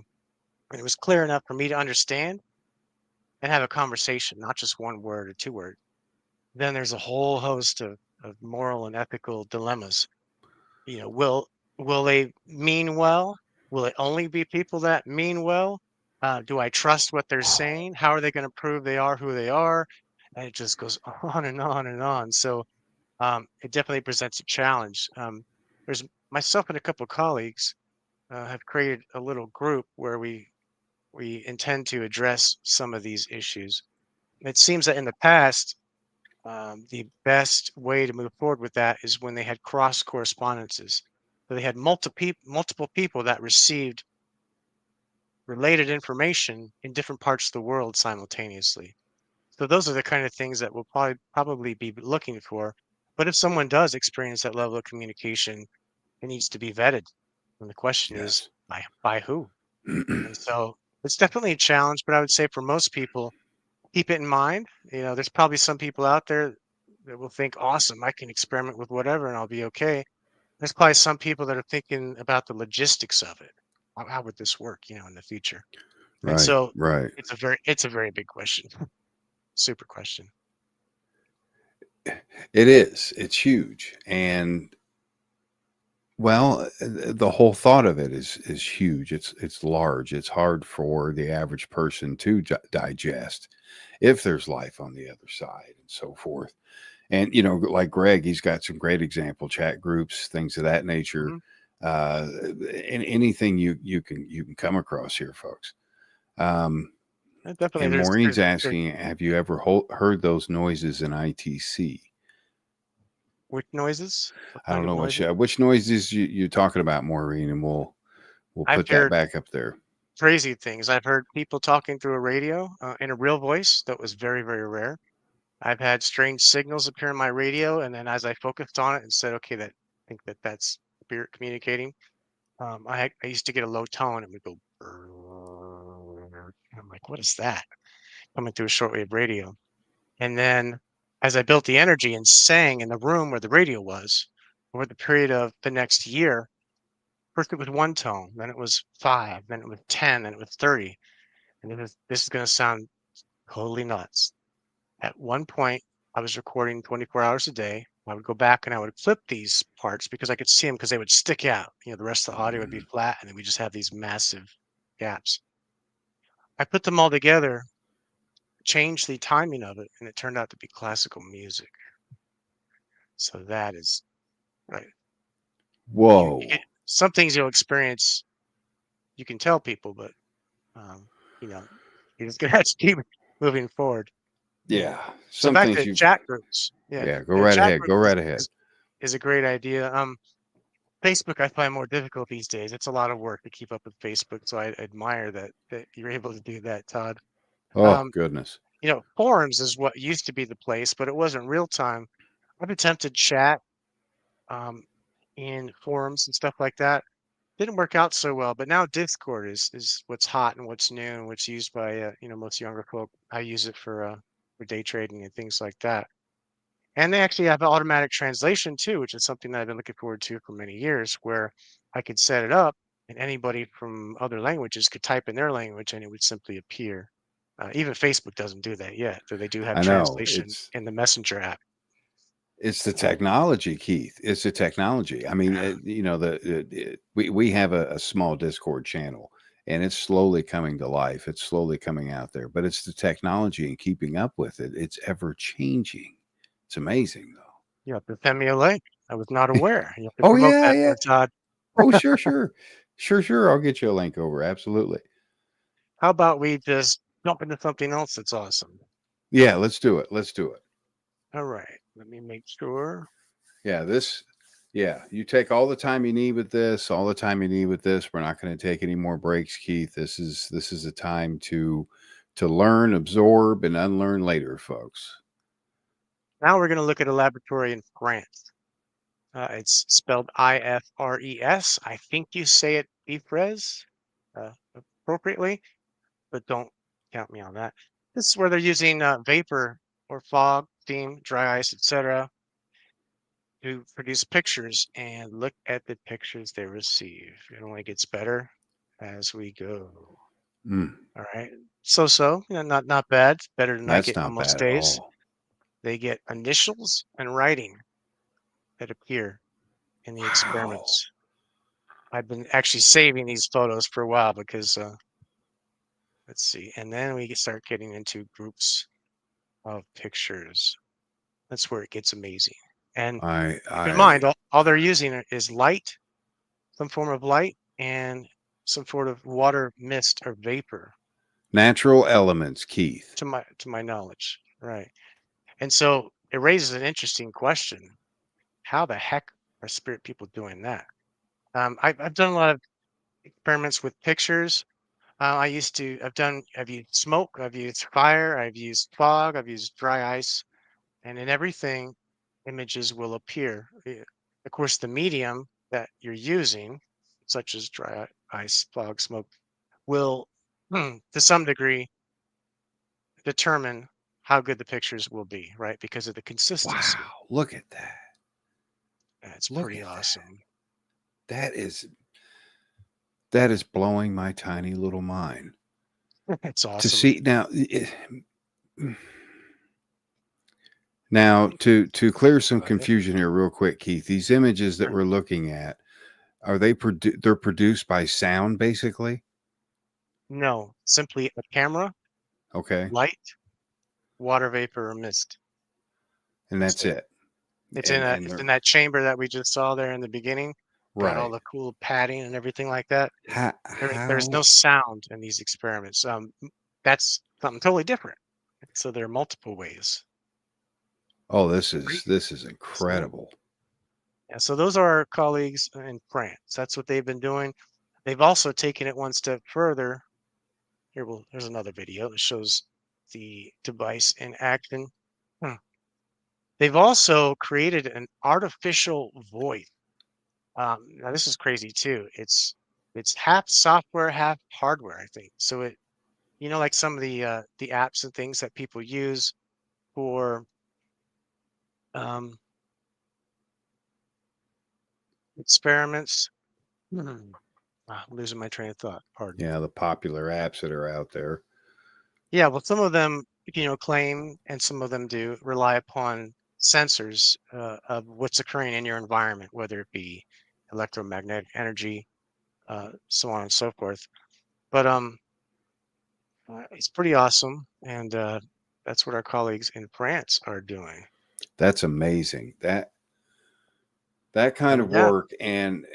and it was clear enough for me to understand and have a conversation, not just one word or two words. Then there's a whole host of moral and ethical dilemmas. Will they mean well? Will it only be people that mean well? Do I trust what they're saying? How are they going to prove they are who they are? And it just goes on and on and on. So it definitely presents a challenge. There's myself and a couple of colleagues have created a little group where we intend to address some of these issues. It seems that in the past, the best way to move forward with that is when they had cross correspondences. So they had multiple people that received related information in different parts of the world simultaneously. So those are the kind of things that we'll probably be looking for. But if someone does experience that level of communication, it needs to be vetted. And the question is Yes. by who? And so it's definitely a challenge, but I would say for most people, keep it in mind. There's probably some people out there that will think, awesome, I can experiment with whatever and I'll be okay. There's probably some people that are thinking about the logistics of it. How would this work, in the future? And Right. so Right. it's a very big question. Super question. It is. It's huge. And well, the whole thought of it is huge. It's large. It's hard for the average person to digest if there's life on the other side and so forth. And like Greg, he's got some great example chat groups, things of that nature. Mhm. And anything you can come across here, folks. Definitely, And there's Maureen's there's asking, have you ever heard those noises in ITC? which noises? What I kind don't of know noises? which noises you're talking about, Maureen, and we'll I've put that heard back up there. crazy things. I've heard people talking through a radio in a real voice that was very, very rare. I've had strange signals appear in my radio, and then as I focused on it and said, "Okay, that I think that's spirit communicating." I used to get a low tone and would go. "Brrrr." I'm like, "What is that?" Coming through a shortwave radio. And then as I built the energy and sang in the room where the radio was, over the period of the next year, first it was one tone, then it was 5, then it was 10, then it was 30. And this is going to sound totally nuts. At one point, I was recording 24 hours a day. I would go back and I would clip these parts because I could see them because they would stick out. The rest of the audio would be flat, and then we just have these massive gaps. I put them all together, changed the timing of it, and it turned out to be classical music. So that is right. You Whoa. get some things you'll experience. You can tell people, but um, you know, you're just gonna have to keep moving forward. Yeah. So Some back things to you chat groups. Yeah, Yeah, go yeah, right chat ahead. Go groups right ahead. is a great idea. Facebook I find more difficult these days. It's a lot of work to keep up with Facebook, so I admire that you're able to do that, Todd. Oh, Um, goodness. Forums is what used to be the place, but it wasn't real time. I've attempted chat um, in forums and stuff like that. Didn't work out so well, but now Discord is what's hot and what's new and what's used by most younger folk. I use it for day trading and things like that. And they actually have automatic translation too, which is something that I've been looking forward to for many years, where I could set it up and anybody from other languages could type in their language and it would simply appear. Even Facebook doesn't do that yet, though they do have I know. translation in the Messenger app. It's the technology, Keith. It's the technology. I mean, Yeah. we have a small Discord channel, and it's slowly coming to life. It's slowly coming out there, but it's the technology and keeping up with it. It's ever changing. It's amazing, though. You have to send me a link. I was not aware. You have to Oh promote yeah, that yeah. there, Todd. Oh sure, sure, sure. I'll get you a link over. Absolutely. How about we just jump into something else that's awesome? Yeah, let's do it. Let's do it. All right. Let me make sure. Yeah, you take all the time you need with this, all the time you need with this. We're not going to take any more breaks, Keith. This is a time to learn, absorb, and unlearn later, folks. Now we're going to look at a laboratory in France. It's spelled IFRES. I think you say it IFRES appropriately, but don't count me on that. This is where they're using vapor or fog, steam, dry ice, etc., to produce pictures, and look at the pictures they receive. It only gets better as we go. Mm, All right. So, not bad. Better than I that's get on not most bad at days. all. They get initials and writing that appear in the Wow. experiments. I've been actually saving these photos for a while because let's see, and then we start getting into groups of pictures. That's where it gets amazing. And keep in I mind, all they're using is light, some form of light, and some sort of water, mist, or vapor. Natural elements, Keith. To my knowledge, right? And so it raises an interesting question: how the heck are spirit people doing that? I've done a lot of experiments with pictures. I've used smoke, I've used fire, I've used fog, I've used dry ice, and in everything, images will appear. Of course, the medium that you're using, such as dry ice, fog, smoke, will, to some degree, determine how good the pictures will be, right? Because of the consistency. Wow, look at that. It's Look pretty at awesome. that. That is blowing my tiny little mind. It's To awesome. see now to clear some Go ahead. confusion here real quick, Keith. These images that we're looking at, are they're produced by sound basically? No, simply a camera, Okay. light, water vapor, or mist. And that's it. It's And in they're that chamber that we just saw there in the beginning. got all Right. the cool padding and everything like that. There's How? no sound in these experiments. That's something totally different. So there are multiple ways. Oh, Great. this is So, incredible. yeah, so those are our colleagues in France. That's what they've been doing. They've also taken it one step further. There's another video that shows the device in action. Hmm. They've also created an artificial voice. Now this is crazy too. It's half software, half hardware, I think. So like some of the apps and things that people use for um, experiments. Hmm. I'm losing my train of thought. Pardon. Yeah, the popular apps that are out there. Yeah, well, some of them, claim, and some of them do rely upon sensors of what's occurring in your environment, whether it be electromagnetic energy, so on and so forth. But it's pretty awesome, and that's what our colleagues in France are doing. That's amazing. That kind So of yeah, work and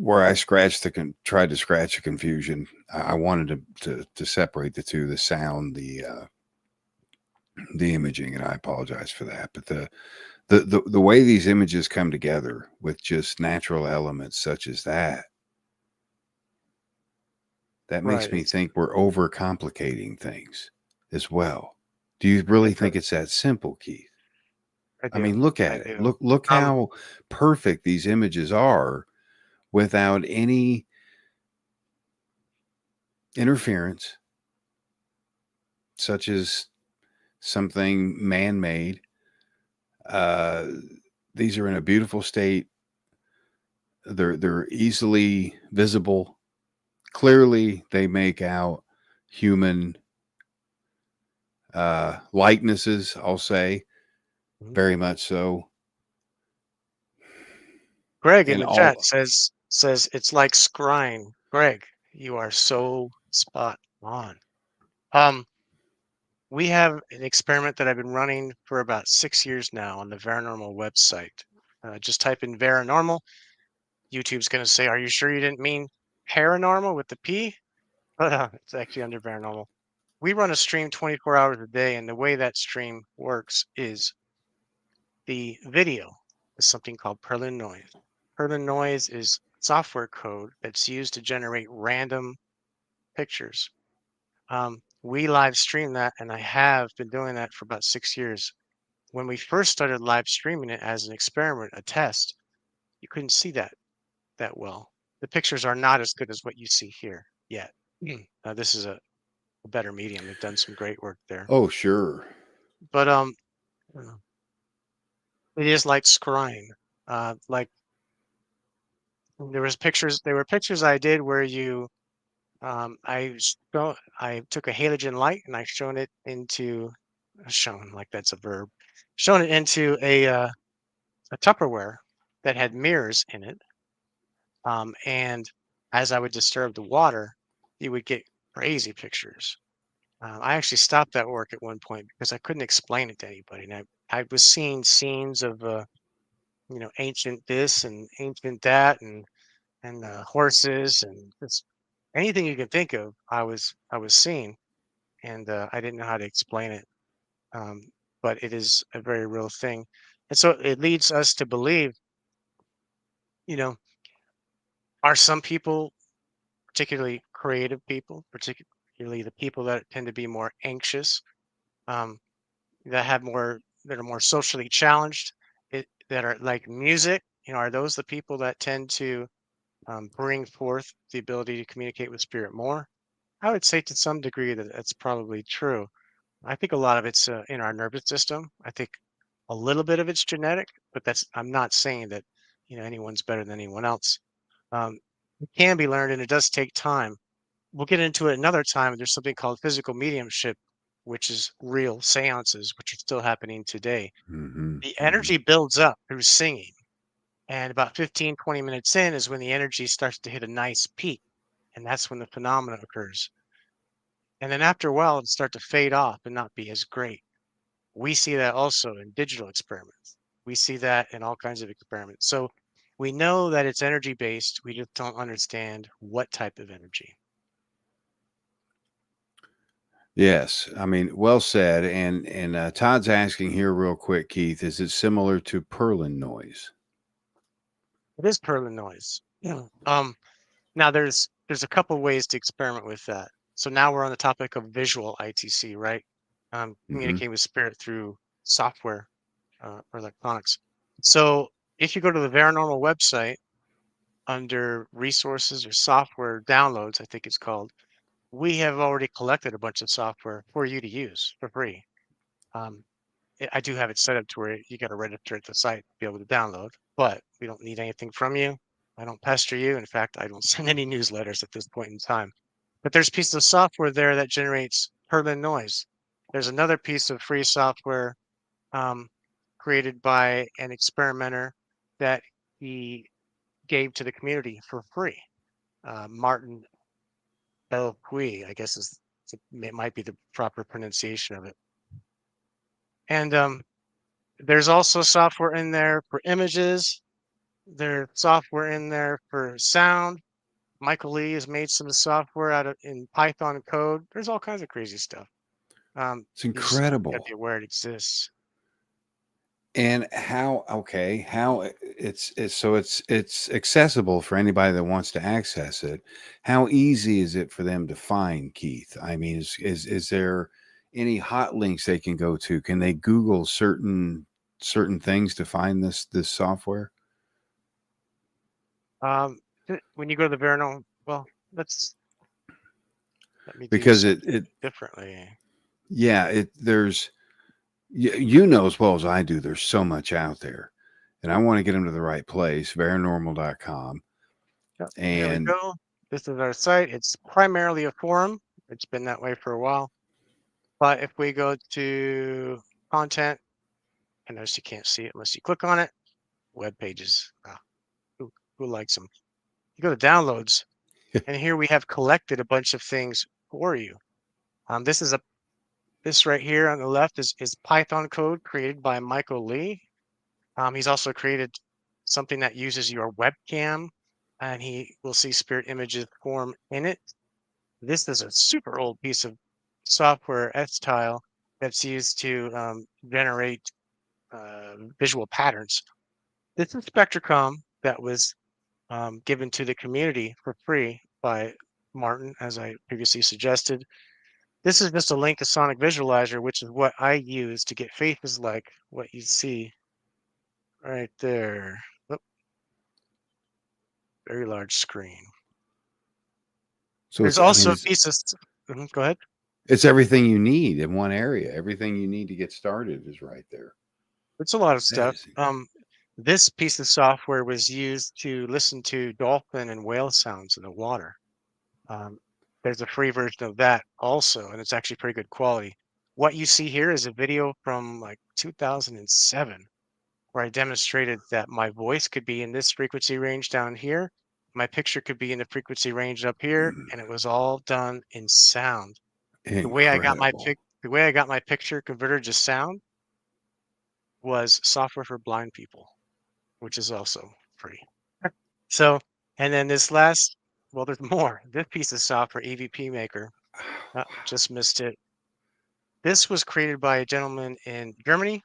where I scratched tried to scratch the confusion. I wanted to separate the two, the sound, the imaging, and I apologize for that. But the way these images come together with just natural elements such as that makes right. me think we're overcomplicating things as well. Do you really think it's that simple, Keith? I I do. mean, look I at it. do. Look Um, how perfect these images are without any interference, such as something man-made. Uh, these are in a beautiful state. They're easily visible. Clearly, they make out human likenesses. I'll say mhm. very much so. Greg in And the chat all says it's like scrying. Greg, you are so spot on. Um, we have an experiment that I've been running for about 6 years now on the Paranormal website. Just type in Paranormal. YouTube's going to say, "Are you sure you didn't mean paranormal with the P?" But it's actually under Paranormal. We run a stream 24 hours a day, and the way that stream works is the video is something called Perlin noise. Perlin noise is software code that's used to generate random pictures. We live stream that, and I have been doing that for about 6 years. When we first started live streaming it as an experiment, a test, you couldn't see that well. The pictures are not as good as what you see here yet. This is a better medium. They've done some great work there. oh sure, But uh, it is like scrying. Like there were pictures I did where I took a halogen light and I shown like that's a verb, shown it into a Tupperware that had mirrors in it. And as I would disturb the water, you would get crazy pictures. I actually stopped that work at one point because I couldn't explain it to anybody. And I was seeing scenes of, ancient this and ancient that and horses and just anything you can think of. I was seeing, and I didn't know how to explain it. Um, but it is a very real thing, and so it leads us to believe, you know, are some people, particularly creative people, particularly the people that tend to be more anxious, um, that are more socially challenged, that are like music, are those the people that tend to bring forth the ability to communicate with spirit more? I would say to some degree that that's probably true. I think a lot of it's in our nervous system. I think a little bit of it's genetic, but I'm not saying that anyone's better than anyone else. It can be learned, and it does take time. We'll get into it another time. There's something called physical mediumship, which is real seances, which are still happening today. hmm The hmm energy builds up through singing, and about 15, 20 minutes in is when the energy starts to hit a nice peak, and that's when the phenomena occurs. And then after a while, it'll start to fade off and not be as great. We see that also in digital experiments. We see that in all kinds of experiments. So we know that it's energy based. We just don't understand what type of energy. Yes, I mean, well said. And Todd's asking here real quick, Keith, is it similar to Perlin noise? It is Perlin noise. Yeah. Now there's a couple ways to experiment with that. So now we're on the topic of visual ITC, right? Communicating with spirit through software or electronics. So if you go to the Paranormal website under resources or software downloads, I think it's called, we have already collected a bunch of software for you to use for free. I do have it set up to where you got to register at the site to be able to download, but we don't need anything from you. I don't pester you. In fact, I don't send any newsletters at this point in time. But there's pieces of software there that generates Perlin noise. There's another piece of free software created by an experimenter that he gave to the community for free. Martin Belpuy, I guess it might be the proper pronunciation of it. And there's also software in there for images. There's software in there for sound. Michael Lee has made some software in Python code. There's all kinds of crazy stuff. It's incredible. You got to be aware it exists. And how it's accessible for anybody that wants to access it. How easy is it for them to find, Keith? I mean, is there any hot links they can go to? Can they Google certain things to find this software? When you go to the Paranormal, well, let me because do it differently. Yeah, there's you know as well as I do, there's so much out there, and I want to get them to the right place, paranormal.com. Yep. And there we go. This is our site. It's primarily a forum. It's been that way for a while. But if we go to content, I notice you can't see it unless you click on it. Web pages. Who likes them? You go to downloads, and here we have collected a bunch of things for you. This right here on the left is Python code created by Michael Lee. He's also created something that uses your webcam, and he will see spirit images form in it. This is a super old piece of software, S-Tile, that's used to generate visual patterns. This is Spectrocom that was given to the community for free by Martin, as I previously suggested. This is just a link to Sonic Visualizer, which is what I use to get faces like what you see right there. Oh, very large screen. So there's also pieces. Go ahead. It's everything you need in one area. Everything you need to get started is right there. It's a lot of stuff. This piece of software was used to listen to dolphin and whale sounds in the water. There's a free version of that also, and it's actually pretty good quality. What you see here is a video from like 2007, where I demonstrated that my voice could be in this frequency range down here. My picture could be in the frequency range up here, and it was all done in sound. Incredible. The way I got my picture converted to sound was software for blind people, which is also free. So, and then this last, well, there's more. This piece of software, EVP Maker, just missed it. This was created by a gentleman in Germany.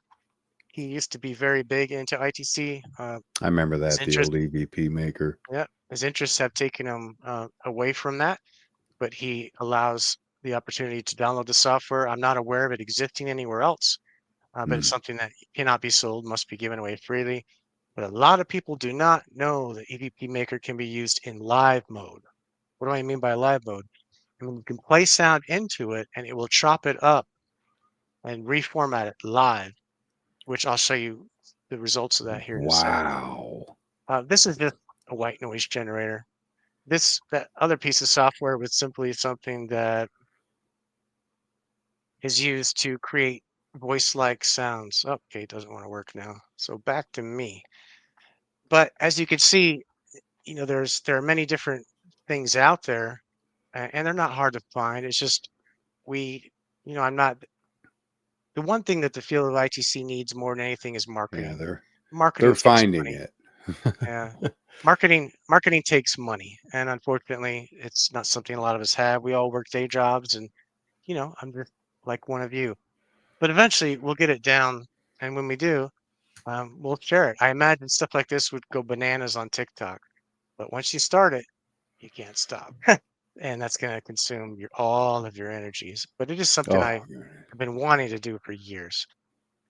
He used to be very big into ITC. I remember that, the old EVP Maker. Yeah, his interests have taken him away from that, but he allows the opportunity to download the software. I'm not aware of it existing anywhere else, but it's something that cannot be sold, must be given away freely. But a lot of people do not know that EVP Maker can be used in live mode. What do I mean by live mode? I mean, you can play sound into it and it will chop it up and reformat it live, which I'll show you the results of that here in a second. Wow. This is just a white noise generator. That other piece of software was simply something that is used to create voice-like sounds. Okay, it doesn't want to work now. So back to me. But as you can see, there are many different things out there, and they're not hard to find. It's just I'm not. The one thing that the field of ITC needs more than anything is marketing. Yeah, They're marketing takes finding money. it. Yeah. Marketing takes money. And unfortunately, it's not something a lot of us have. We all work day jobs and, I'm just like one of you. But eventually we'll get it down. And when we do, we'll share it. I imagine stuff like this would go bananas on TikTok. But once you start it, you can't stop. And that's going to consume all of your energies. But it is something Oh, I've been wanting to do for years.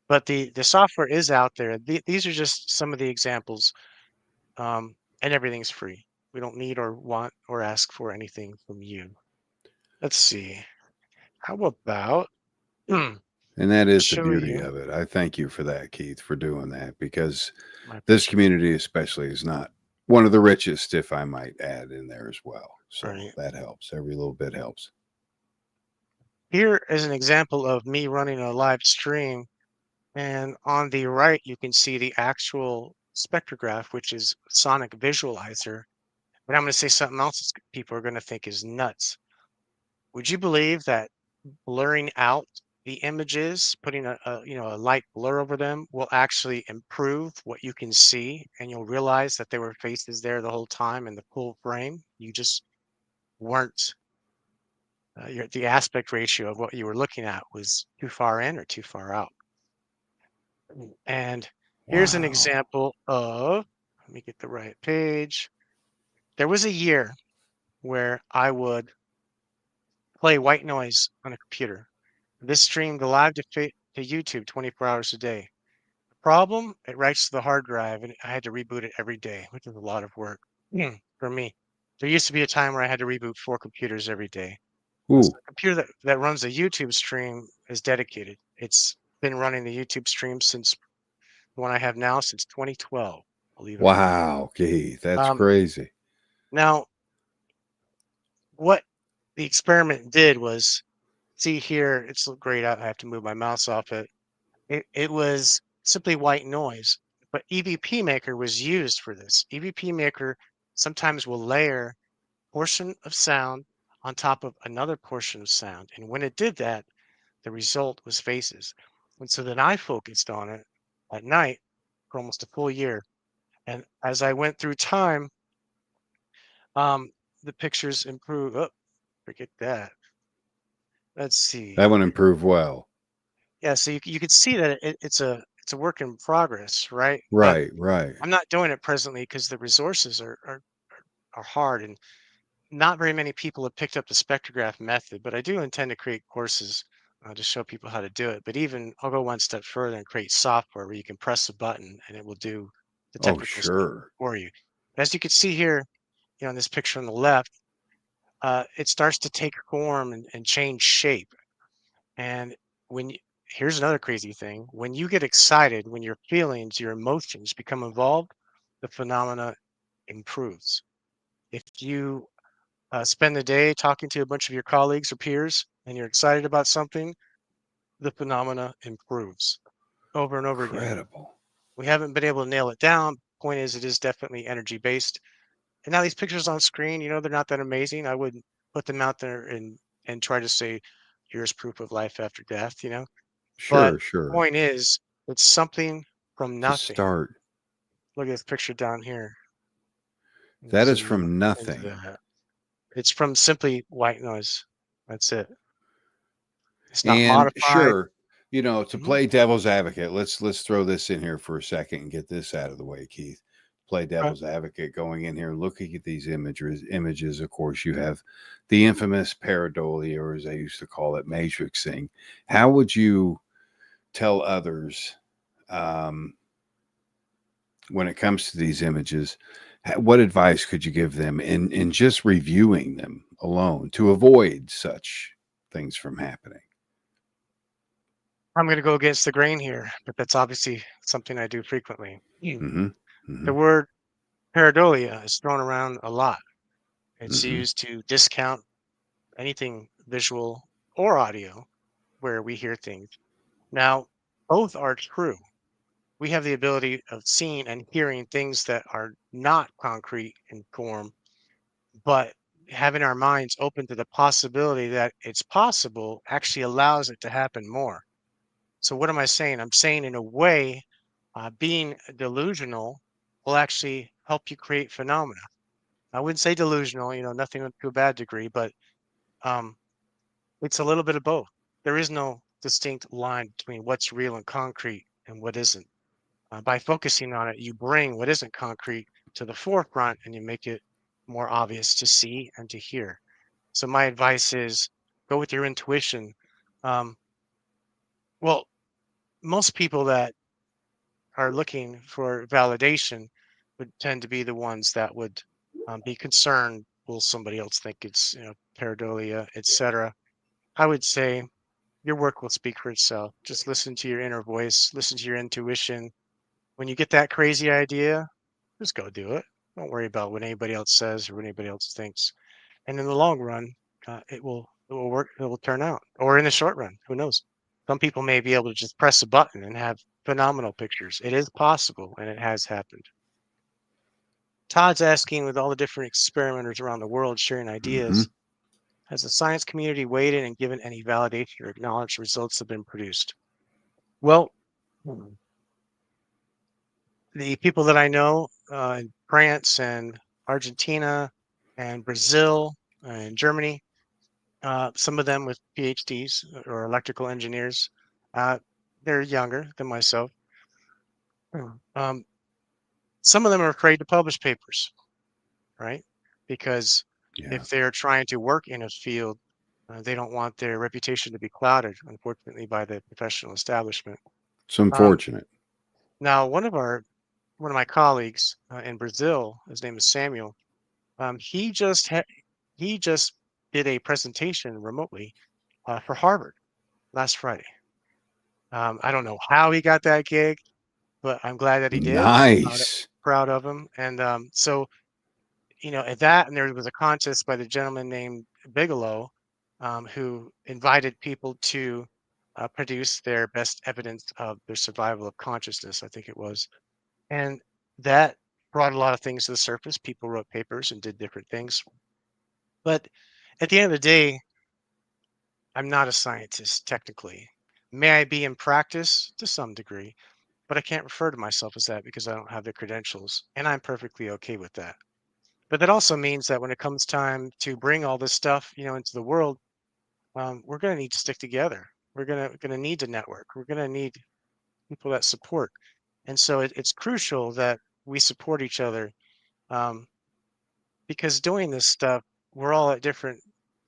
But the software is out there. These are just some of the examples, and everything's free. We don't need or want or ask for anything from you. Let's see. How about and that is the show beauty you of it. I thank you for that, Keith, for doing that, because my this pleasure. community especially is not one of the richest, if I might add in there as well. So Right. that helps. Every little bit helps. Here is an example of me running a live stream, and on the right you can see the actual spectrograph, which is sonic visualizer. But I'm going to say something else that people are going to think is nuts. Would you believe that blurring out the images, putting a light blur over them will actually improve what you can see, and you'll realize that there were faces there the whole time in the full frame. You just weren't. The aspect ratio of what you were looking at was too far in or too far out. And here's an Wow. example of. Let me get the right page. There was a year where I would play white noise on a computer. This streamed live to YouTube 24 hours a day. Problem, it writes to the hard drive and I had to reboot it every day, which is a lot of work for me. There used to be a time where I had to reboot 4 computers every day. Ooh, The computer that runs the YouTube stream is dedicated. It's been running the YouTube stream since the one I have now since 2012, believe it or not. wow, Keith, that's Um, crazy. Now, what the experiment did was, see here, it's great. I have to move my mouse off it. It was simply white noise, but EVP Maker was used for this. EVP Maker sometimes will layer portion of sound on top of another portion of sound. And when it did that, the result was faces. And so then I focused on it at night for almost a full year. And as I went through time, um, the pictures improved. Oh, forget that. Let's see. That one improved well. Yeah, so you could see that it's a work in progress, right? But Right, right. I'm not doing it presently because the resources are hard, and not very many people have picked up the spectrograph method. But I do intend to create courses to show people how to do it. But even I'll go one step further and create software where you can press a button and it will do the Oh, technical stuff sure. for you. As you can see here, in this picture on the left, it starts to take form and change shape. And when you, here's another crazy thing: when you get excited, when your feelings, your emotions become involved, the phenomena improves. If you spend the day talking to a bunch of your colleagues or peers and you're excited about something, the phenomena improves over and over again. Incredible. We haven't been able to nail it down. Point is, it is definitely energy based. And now these pictures on screen, they're not that amazing. I wouldn't put them out there and try to say, here's proof of life after death. But Sure, sure. point is, it's something from To nothing. start, Look at this picture down here. that is Zoom from into nothing. that. It's from simply white noise. That's it. It's not And modified. sure, to Mhm. play devil's advocate, let's throw this in here for a second and get this out of the way, Keith. Play Okay. devil's advocate, going in here, looking at these images. Of course, you have the infamous pareidolia, or as I used to call it, matrixing. How would you tell others, when it comes to these images? What advice could you give them in just reviewing them alone to avoid such things from happening? I'm going to go against the grain here, but that's obviously something I do frequently. Hmm. The Hmm. word pareidolia is thrown around a lot. It's Hmm. used to discount anything visual or audio where we hear things. Now, both are true. We have the ability of seeing and hearing things that are not concrete in form, but having our minds open to the possibility that it's possible actually allows it to happen more. So, what am I saying? I'm saying, in a way, Being delusional will actually help you create phenomena. I wouldn't say delusional, nothing to a bad degree, but um, it's a little bit of both. There is no distinct line between what's real and concrete and what isn't. By focusing on it, you bring what isn't concrete to the forefront and you make it more obvious to see and to hear. So my advice is go with your intuition. Um, well, most people that are looking for validation would tend to be the ones that would be concerned. Will somebody else think it's pareidolia, etc.? I would say your work will speak for itself. Just listen to your inner voice, listen to your intuition. When you get that crazy idea, just go do it. Don't worry about what anybody else says or what anybody else thinks. And in the long run, it will work. It will turn out. Or in the short run, who knows? Some people may be able to just press a button and have phenomenal pictures. It is possible, and it has happened. Todd's asking, with all the different experimenters around the world sharing ideas, has the science community weighed in and given any validation or acknowledged results have been produced? Well, the people that I know in France and Argentina and Brazil and Germany, some of them with PhDs or electrical engineers, uh, they're younger than myself. Um, some of them are afraid to publish papers, right? Because Yeah. if they're trying to work in a field, they don't want their reputation to be clouded, unfortunately, by the professional establishment. It's unfortunate. Now, one of my colleagues in Brazil, his name is Samuel. He just did a presentation remotely for Harvard last Friday. I don't know how he got that gig, but I'm glad that he did. Nice. Proud of him. And so, at that, and there was a contest by the gentleman named Bigelow, who invited people to produce their best evidence of their survival of consciousness, I think it was. And that brought a lot of things to the surface. People wrote papers and did different things. But at the end of the day, I'm not a scientist technically. May I be in practice to some degree, but I can't refer to myself as that because I don't have the credentials, and I'm perfectly okay with that. But that also means that when it comes time to bring all this stuff, into the world, we're going to need to stick together. We're going to need to network. We're going to need people that support, and so it's crucial that we support each other, um, because doing this stuff, we're all at different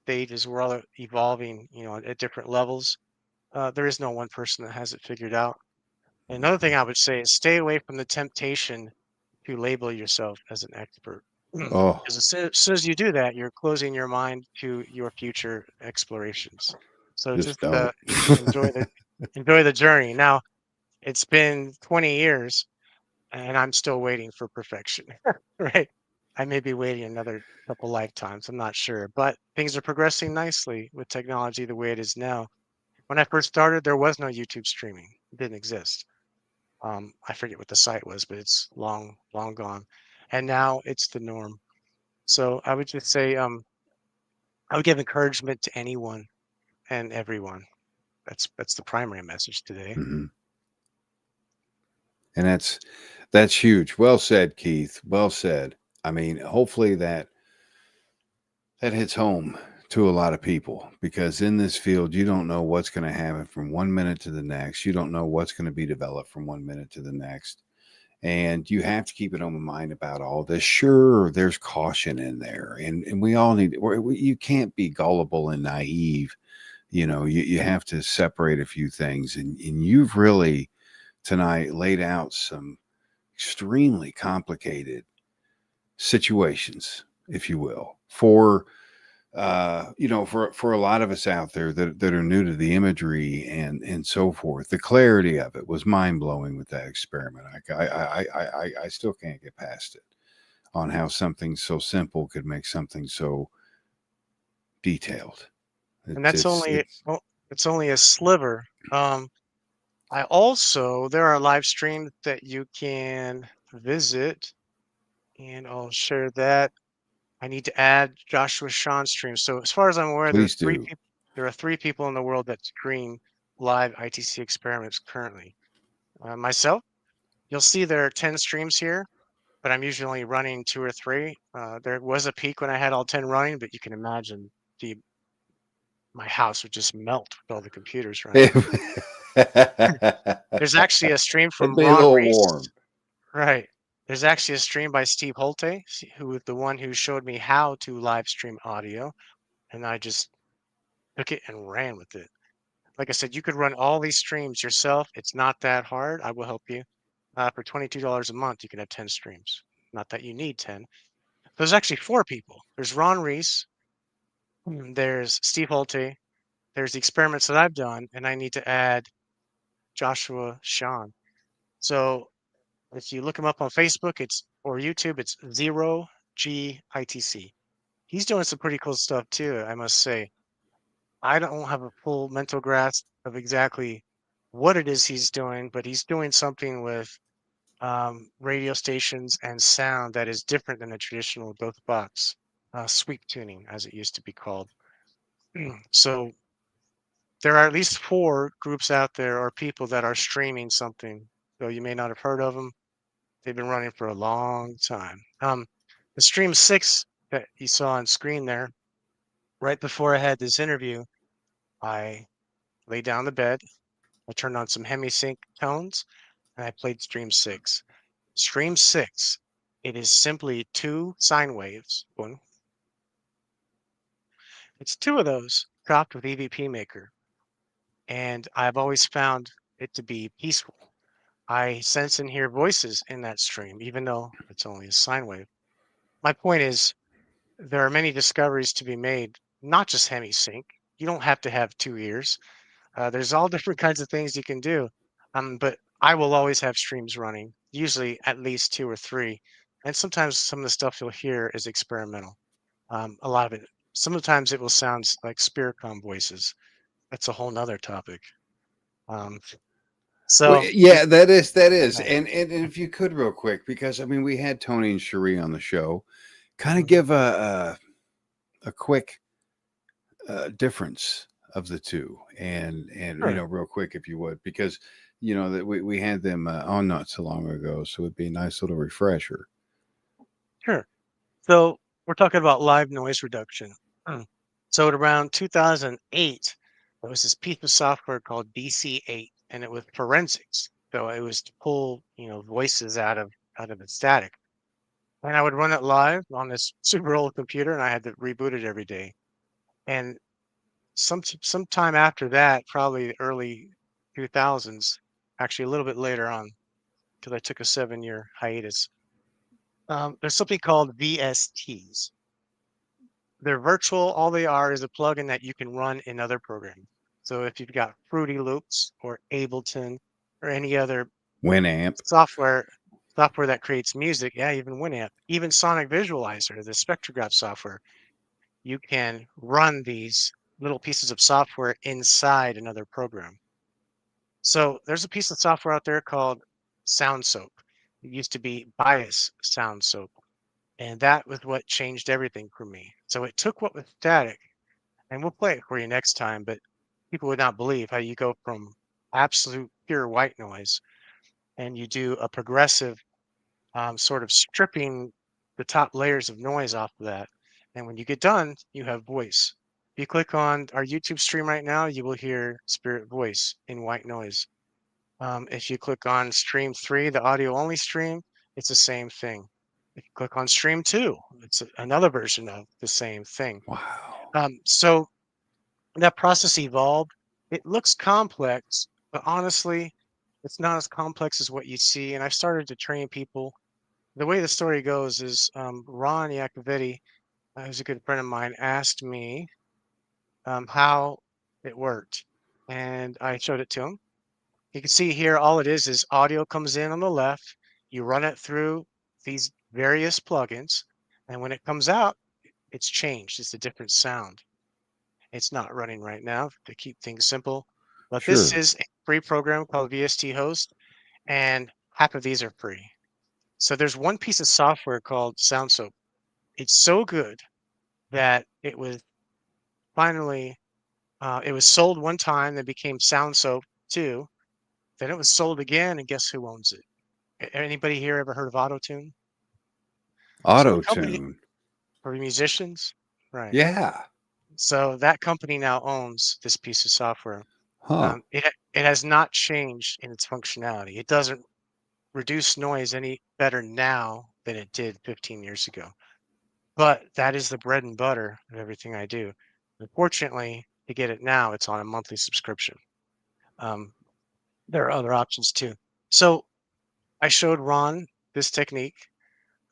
stages. We're all evolving, at different levels. There is no one person that has it figured out. Another thing I would say is stay away from the temptation to label yourself as an expert. Oh, Because as soon as you do that, you're closing your mind to your future explorations. So just just don't. enjoy the journey. Now, it's been 20 years and I'm still waiting for perfection, right? I may be waiting another couple lifetimes. I'm not sure, but things are progressing nicely with technology the way it is now. When I first started, there was no YouTube streaming. It didn't exist. I forget what the site was, but it's long, long gone. And now it's the norm. So I would just say, I would give encouragement to anyone and everyone. That's the primary message today. Mhm. And that's huge. Well said, Keith. Well said. I mean, hopefully that hits home to a lot of people, because in this field, you don't know what's going to happen from 1 minute to the next. You don't know what's going to be developed from 1 minute to the next. And you have to keep an open mind about all this. Sure, there's caution in there, and we all need. You can't be gullible and naive. You have to separate a few things, and you've really tonight laid out some extremely complicated situations, if you will, for for a lot of us out there that are new to the imagery and so forth. The clarity of it was mind-blowing with that experiment. I still can't get past it, on how something so simple could make something so detailed. And that's it's only a sliver. There are live streams that you can visit, and I'll share that. I need to add Joshua Sean's stream. So as far as I'm aware, Please do. There are 3 people in the world that stream live ITC experiments currently. Myself, You'll see there are 10 streams here, but I'm usually only running 2 or 3. There was a peak when I had all 10 running, but you can imagine the my house would just melt with all the computers running. There's actually a stream It'd from be a Ron little Reese. warm. Right. There's actually a stream by Steve Holte, who was the one who showed me how to live stream audio, and I just took it and ran with it. Like I said, you could run all these streams yourself. It's not that hard. I will help you. For $22 a month, you can have 10 streams. Not that you need 10. There's actually 4 people. There's Ron Reese, there's Steve Holte, there's the experiments that I've done, and I need to add Joshua Sean. So if you look him up on Facebook, or YouTube, it's 0G ITC. He's doing some pretty cool stuff too, I must say. I don't have a full mental grasp of exactly what it is he's doing, but he's doing something with radio stations and sound that is different than the traditional both box sweep tuning, as it used to be called. So there are at least 4 groups out there or people that are streaming something. So you may not have heard of them. They've been running for a long time. The stream 6 that you saw on screen there, right before I had this interview, I laid down the bed, I turned on some hemisync tones, and I played stream 6. Stream 6, it is simply 2 sine waves. It's 2 of those cropped with EVP Maker, and I've always found it to be peaceful. I sense and hear voices in that stream, even though it's only a sine wave. My point is, there are many discoveries to be made, not just hemisync. You don't have to have 2 ears. There's all different kinds of things you can do. But I will always have streams running, usually at least 2 or 3. And sometimes some of the stuff you'll hear is experimental. A lot of it, sometimes it will sound like Spiricom voices. That's a whole nother topic. Um, Well, so, yeah, that is. right. And if you could real quick, because I mean we had Tony and Cherie on the show, kind of Mhm. give a quick difference of the two, and Sure, real quick if you would, because that we had them on not so long ago, so it'd be a nice little refresher. sure. So we're talking about live noise reduction. So at around 2008, there was this piece of software called DC8, and it was forensics. So it was to pull, voices out of the static. And I would run it live on this super old computer, and I had to reboot it every day. And some time after that, probably the early 2000s, actually a little bit later on, because I took a 7-year hiatus. There's something called VSTs. They're virtual. All they are is a plugin that you can run in other programs. So if you've got Fruity Loops or Ableton or any other Winamp. software that creates music, yeah, even Winamp, even Sonic Visualizer, the spectrograph software, you can run these little pieces of software inside another program. So there's a piece of software out there called SoundSoap. It used to be Bias SoundSoap. And that was what changed everything for me. So it took what was static, and we'll play it for you next time, but people would not believe how you go from absolute pure white noise and you do a progressive sort of stripping the top layers of noise off of that. And when you get done, you have voice. If you click on our YouTube stream right now, you will hear Spirit Voice in white noise. If you click on stream 3, the audio only stream, it's the same thing. If you click on stream 2, it's another version of the same thing. Wow. So that process evolved. It looks complex, but honestly, it's not as complex as what you see. And I've started to train people. The way the story goes is Ron Iacovetti, who's a good friend of mine, asked me how it worked. And I showed it to him. You can see here, all it is audio comes in on the left. You run it through these various plugins. And when it comes out, it's changed. It's a different sound. It's not running right now to keep things simple. But this Sure. is a free program called VST Host, and half of these are free. So there's one piece of software called SoundSoap. It's so good that it was finally it was sold one time, then became SoundSoap 2. Then it was sold again, and guess who owns it? Anybody here ever heard of auto-tune? So the Auto company tune. for musicians, right? Yeah. So that company now owns this piece of software. Huh. It has not changed in its functionality. It doesn't reduce noise any better now than it did 15 years ago. But that is the bread and butter of everything I do. Unfortunately, to get it now, it's on a monthly subscription. Um, there are other options too. So I showed Ron this technique.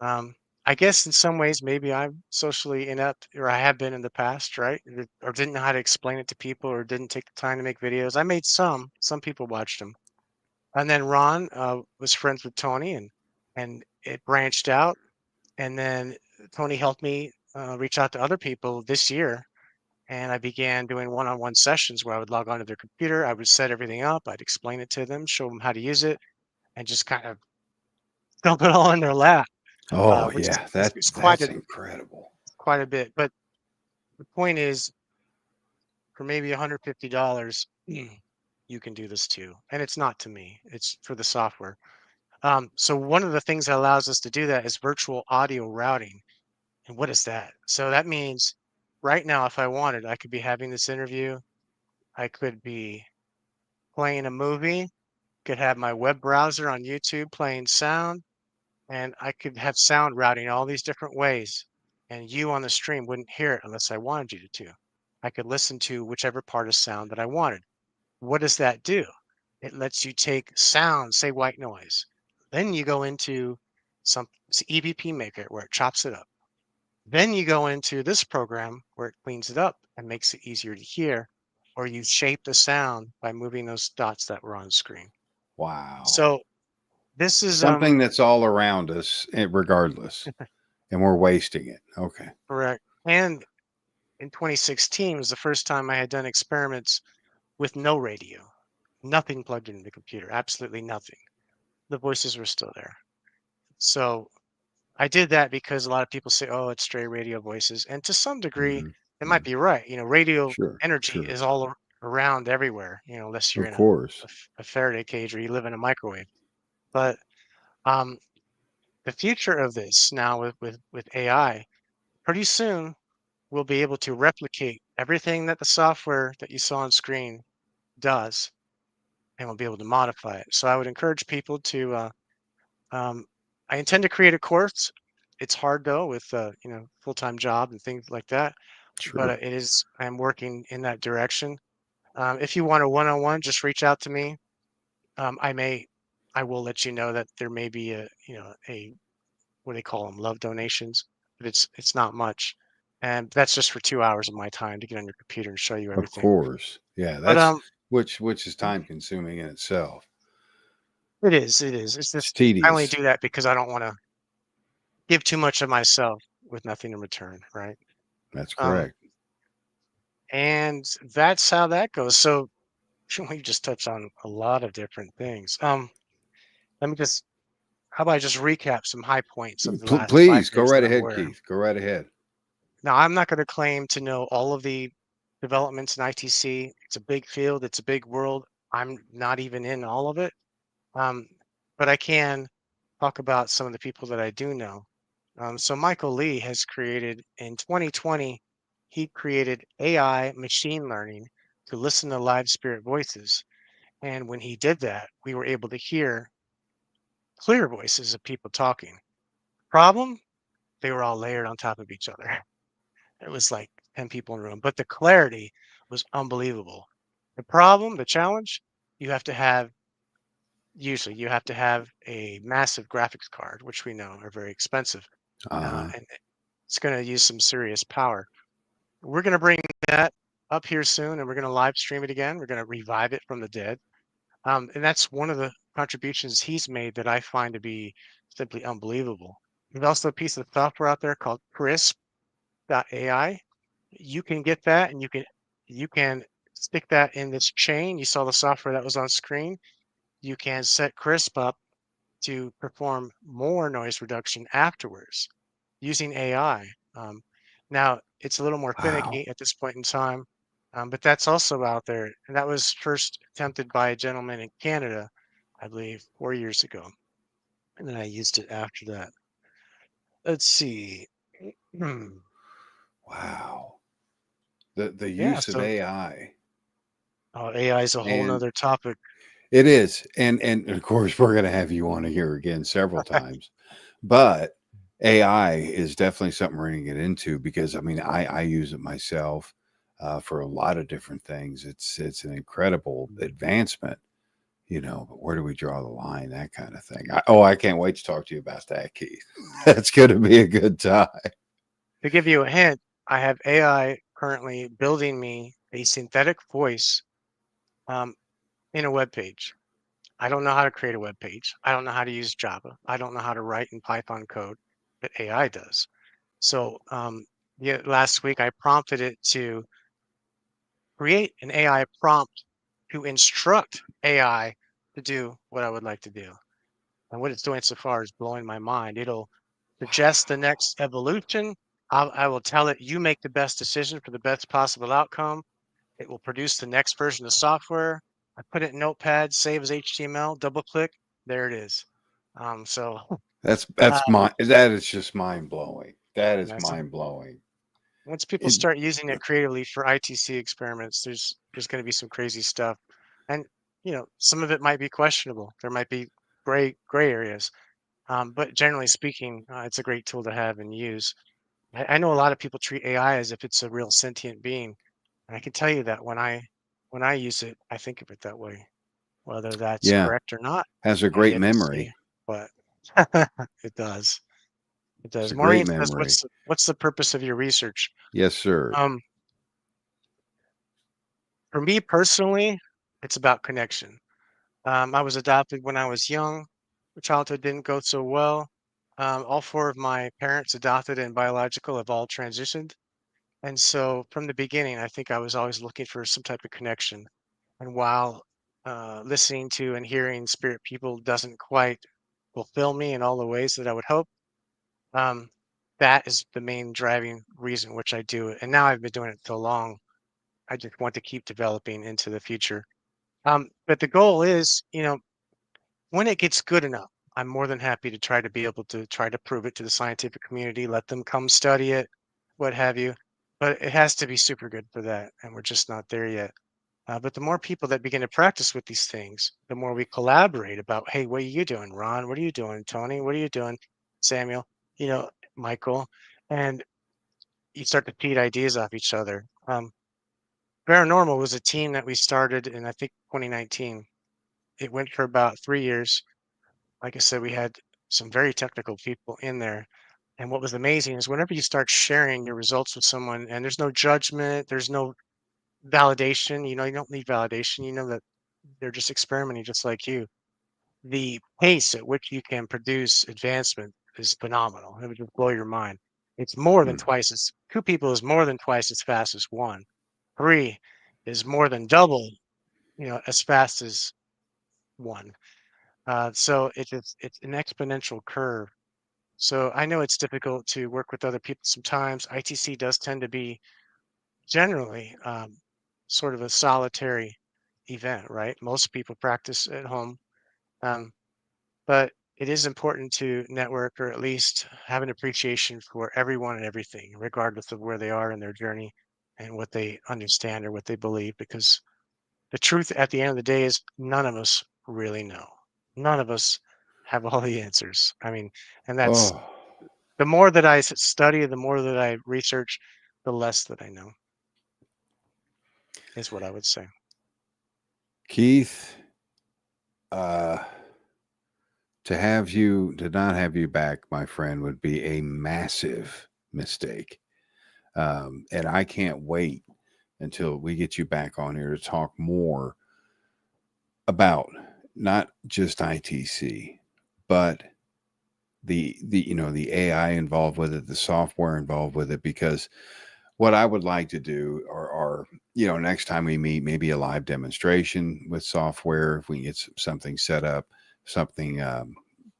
Um, I guess in some ways, maybe I'm socially inept, or I have been in the past, right? Or didn't know how to explain it to people, or didn't take the time to make videos. I made some. Some people watched them, and then Ron was friends with Tony, and it branched out. And then Tony helped me reach out to other people this year, and I began doing one-on-one sessions where I would log onto their computer. I would set everything up. I'd explain it to them, show them how to use it, and just kind of dump it all in their lap, Oh which is yeah, is that's incredible. quite a bit. But the point is, for maybe $150, you can do this too. And it's not to me; it's for the software. So one of the things that allows us to do that is virtual audio routing. And what is that? So that means right now, if I wanted, I could be having this interview. I could be playing a movie, could have my web browser on YouTube playing sound, and I could have sound routing all these different ways. And you on the stream wouldn't hear it unless I wanted you to. I could listen to whichever part of sound that I wanted. What does that do? It lets you take sound, say white noise. Then you go into some EVP maker where it chops it up. Then you go into this program where it cleans it up and makes it easier to hear, or you shape the sound by moving those dots that were on screen. Wow. So this is Something that's all around us, regardless, and we're wasting it. Okay. correct. And in 2016 was the first time I had done experiments with no radio, nothing plugged into the computer, absolutely nothing. The voices were still there. So I did that because a lot of people say, oh, it's stray radio voices. And to some degree, Hmm. they might be right. Radio Sure. energy Sure. is all around everywhere, unless you're Of in course. a Faraday cage or you live in a microwave. But um, the future of this now with AI, pretty soon we'll be able to replicate everything that the software that you saw on screen does, and we'll be able to modify it. So I would encourage people to. Um, I intend to create a course. It's hard though with full-time job and things like that, but Sure. it is. I'm working in that direction. If you want a one-on-one, just reach out to me. I may, I will let you know that there may be a what do they call them, love donations, but it's not much, and that's just for 2 hours of my time to get on your computer and show you Of everything. course. Yeah. But That's which is time consuming in itself. it is, it is. It's It's just I only tedious. do that because I don't want to give too much of myself with nothing in return, right? That's Um, correct. and that's how that goes. So we just touched on a lot of different things. Let me just, how about I just recap some high points of the last five Please go years right that I'm ahead, aware of. Keith. Go right ahead. Now, I'm not going to claim to know all of the developments in ITC. It's a big field, it's a big world. I'm not even in all of it. Um, but I can talk about some of the people that I do know. So Michael Lee has created in 2020, he created AI machine learning to listen to live spirit voices. And when he did that, we were able to hear clear voices of people talking. Problem? They were all layered on top of each other. It was like 10 people in a room, but the clarity was unbelievable. The problem, the challenge, you have to have, usually you have to have a massive graphics card, which we know are very expensive. Uh-huh. And it's going to use some serious power. We're going to bring that up here soon, and we're going to live stream it again. We're going to revive it from the dead. And that's one of the contributions he's made that I find to be simply unbelievable. There's also a piece of software out there called Crisp.ai. You can get that, and you can stick that in this chain. You saw the software that was on screen. You can set Crisp up to perform more noise reduction afterwards using AI. Now, it's a little more Wow. finicky at this point in time, but that's also out there. And that was first attempted by a gentleman in Canada, I believe, 4 years ago. and then I used it after that. Let's see. Hmm. Wow. The Yeah, use of so AI. AI is a whole And nother topic. it is. And of course we're gonna have you on here again several times. But AI is definitely something we're gonna get into because I mean I use it myself for a lot of different things. It's an incredible advancement, but where do we draw the line? That kind of thing. I can't wait to talk to you about that, Keith. That's gonna be a good time. To give you a hint, I have AI currently building me a synthetic voice um, in a web page. I don't know how to create a web page. I don't know how to use Java. I don't know how to write in Python code, but AI does. So yeah, last week I prompted it to create an AI prompt to instruct AI to do what I would like to do. And what it's doing so far is blowing my mind. It'll suggest the next evolution. I will tell it, you make the best decision for the best possible outcome. It will produce the next version of software. I put it in Notepad, save as HTML, double click, there it is. So That's uh, that is just mind blowing. That is so mind blowing. once people It, start using it creatively for ITC experiments, there's going to be some crazy stuff, and some of it might be questionable. There might be gray areas, but generally speaking, it's a great tool to have and use. I know a lot of people treat AI as if it's a real sentient being, and I can tell you that when I use it, I think of it that way. Whether that's yeah, correct or not, has a I have great yet to see, memory. but it does. It It's does. a great Maureen says, memory. "What's the purpose of your research?" Yes, sir. Um, for me personally, it's about connection. I was adopted when I was young. Childhood didn't go so well. All four of my parents, adopted and biological, have all transitioned. And so from the beginning, I think I was always looking for some type of connection. And while listening to and hearing spirit people doesn't quite fulfill me in all the ways that I would hope, um, that is the main driving reason which I do it. And now I've been doing it so long, I just want to keep developing into the future. But the goal is, when it gets good enough, I'm more than happy to try to be able to try to prove it to the scientific community, let them come study it, what have you. But it has to be super good for that, and we're just not there yet. But the more people that begin to practice with these things, the more we collaborate about, hey, what are you doing, Ron? What are you doing, Tony? What are you doing, Samuel? You know, Michael, and you start to feed ideas off each other. Paranormal was a team that we started in, I think, 2019. It went for about 3 years. Like I said, we had some very technical people in there. And what was amazing is whenever you start sharing your results with someone, and there's no judgment, there's no validation, you don't need validation, that they're just experimenting just like you. The pace at which you can produce advancement is phenomenal. It would just blow your mind. It's more than Hmm. twice as two people is more than twice as fast as one. Three is more than double, as fast as one. So it's an exponential curve. So I know it's difficult to work with other people sometimes. ITC does tend to be generally sort of a solitary event, right? Most people practice at home, um, but it is important to network or at least have an appreciation for everyone and everything, regardless of where they are in their journey and what they understand or what they believe, because the truth at the end of the day is none of us really know. None of us have all the answers. I mean, and that's Oh, the more that I study, the more that I research, the less that I know, is what I would say. Keith, uh, to not have you back, my friend, would be a massive mistake. And I can't wait until we get you back on here to talk more about not just ITC, but the AI involved with it, the software involved with it, because what I would like to do are next time we meet, maybe a live demonstration with software, if we can get something set up, something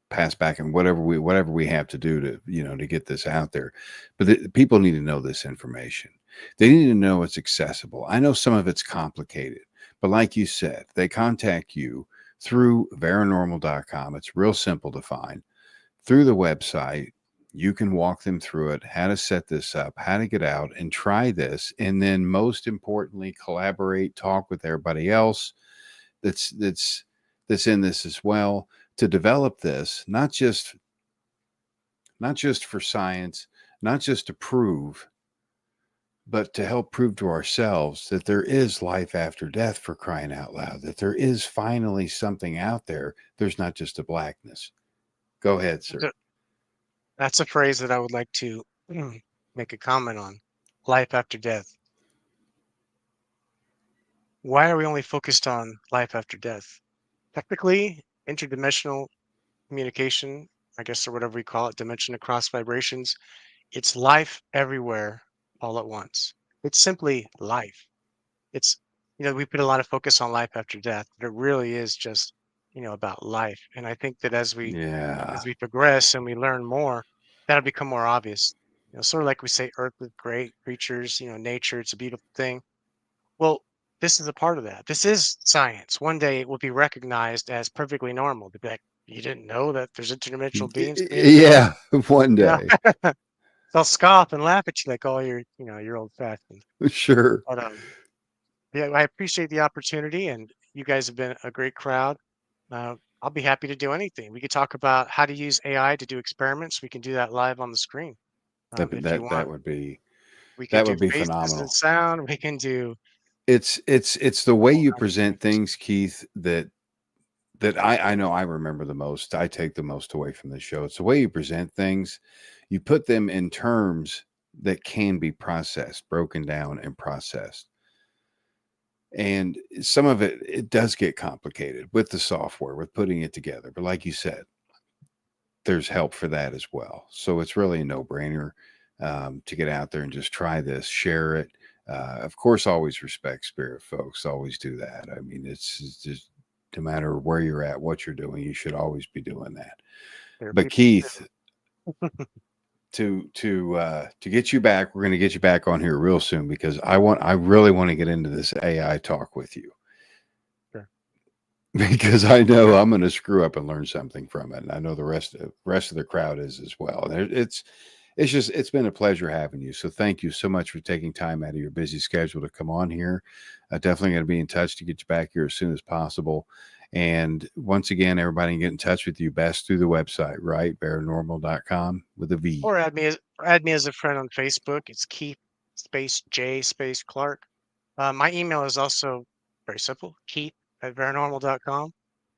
passed back, and whatever we have to do to to get this out there. But the people need to know this information. They need to know it's accessible. I know some of it's complicated, but like you said, they contact you through paranormal.com. It's real simple to find. Through the website, you can walk them through it, how to set this up, how to get out and try this. And then most importantly, collaborate, talk with everybody else that's in this as well, to develop this, not just for science, not just to prove, but to help prove to ourselves that there is life after death, for crying out loud, that there is finally something out there. There's not just a blackness. Go ahead, sir. That's a phrase that I would like to make a comment on. Life after death. Why are we only focused on life after death? Technically, interdimensional communication, I guess, or whatever we call it, dimension across vibrations, it's life everywhere all at once. It's simply life. It's, we put a lot of focus on life after death, but it really is just, about life. And I think that as we progress and we learn more, that'll become more obvious. Sort of like we say, Earth is great, creatures, nature, it's a beautiful thing. Well, this is a part of that. This is science. One day it will be recognized as perfectly normal. To be like, you didn't know that there's interdimensional beings communicating? Yeah, one Yeah. day. They'll scoff and laugh at you like, oh, you're old fashioned. Sure. But yeah, I appreciate the opportunity, and you guys have been a great crowd. I'll be happy to do anything. We could talk about how to use AI to do experiments. We can do that live on the screen. If you want, That would be we can do faces and phenomenal. sound. We can do It's the way all you kinds of present things. things, Keith, that I know I remember the most. I take the most away from the show. It's the way you present things. You put them in terms that can be processed, broken down and processed. And some of it does get complicated with the software, with putting it together. But like you said, there's help for that as well. So it's really a no-brainer to get out there and just try this, share it. Of course, always respect spirit, folks. Always do that. I mean, it's just no matter where you're at, what you're doing, you should always be doing that. There are But people who Keith, to get you back, we're going to get you back on here real soon, because I really want to get into this AI talk with you. Sure. Because I know I'm going to screw up and learn something from it, and I know the rest of the crowd is as well. And it's been a pleasure having you. So thank you so much for taking time out of your busy schedule to come on here. Definitely going to be in touch to get you back here as soon as possible. And once again, everybody can get in touch with you best through the website, right? Paranormal.com with a V. or add me as a friend on Facebook. It's Keith J Clark. My email is also very simple, Keith@paranormal.com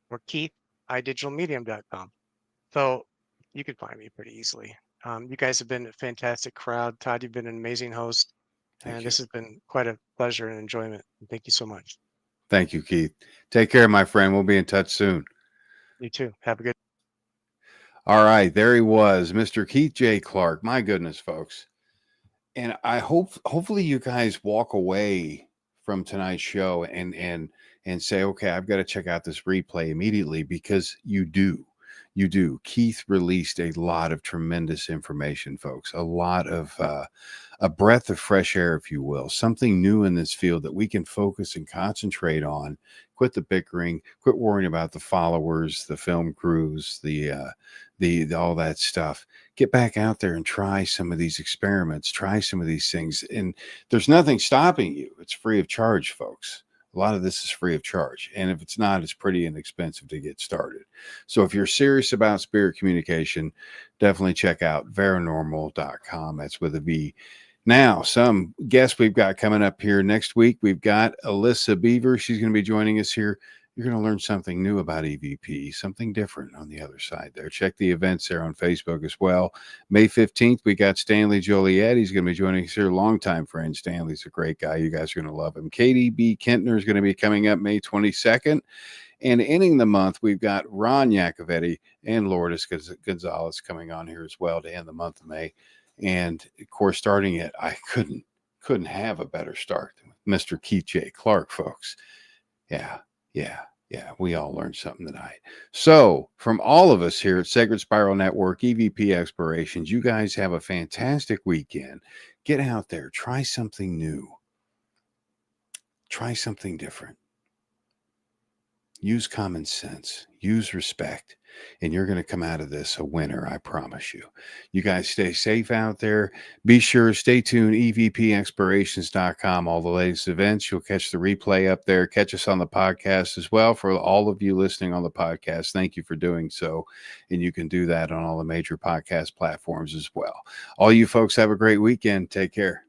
or Keith@digitalmedium.com. So you could find me pretty easily. You guys have been a fantastic crowd. Todd, you've been an amazing host. Thank And you. this has been quite a pleasure and enjoyment. Thank you so much. Thank you, Keith. Take care, my friend. We'll be in touch soon. You too. Have a good. All right, there he was, Mr. Keith J. Clark. My goodness, folks. And I hopefully you guys walk away from tonight's show and say, okay, I've got to check out this replay immediately, because you do. You do. Keith released a lot of tremendous information, folks. A lot of a breath of fresh air, if you will. Something new in this field that we can focus and concentrate on. Quit the bickering. Quit worrying about the followers, the film crews, the all that stuff. Get back out there and try some of these experiments. Try some of these things, and there's nothing stopping you. It's free of charge, folks. A lot of this is free of charge. And if it's not, it's pretty inexpensive to get started. So if you're serious about spirit communication, definitely check out paranormal.com. That's with a V. Now, some guests we've got coming up here next week. We've got Alyssa Beaver. She's going to be joining us here. You're going to learn something new about EVP, something different on the other side there. Check the events there on Facebook as well. May 15th, we got Stanley Joliet. He's going to be joining us here. Longtime friend. Stanley's a great guy. You guys are going to love him. KDB Kentner is going to be coming up May 22nd. And ending the month, we've got Ron Yacovetti and Lourdes Gonzalez coming on here as well to end the month of May. And of course, starting it, I couldn't have a better start than Mr. Keith J. Clark, folks. Yeah. We all learned something tonight. So from all of us here at Sacred Spiral Network, EVP Explorations, you guys have a fantastic weekend. Get out there. Try something new. Try something different. use common sense, use respect, and you're going to come out of this a winner. I promise you. You guys stay safe out there. Be sure, stay tuned, evpexplorations.com, all the latest events. You'll catch the replay up there. Catch us on the podcast as well. For all of you listening on the podcast, thank you for doing so. And you can do that on all the major podcast platforms as well. All you folks have a great weekend. Take care.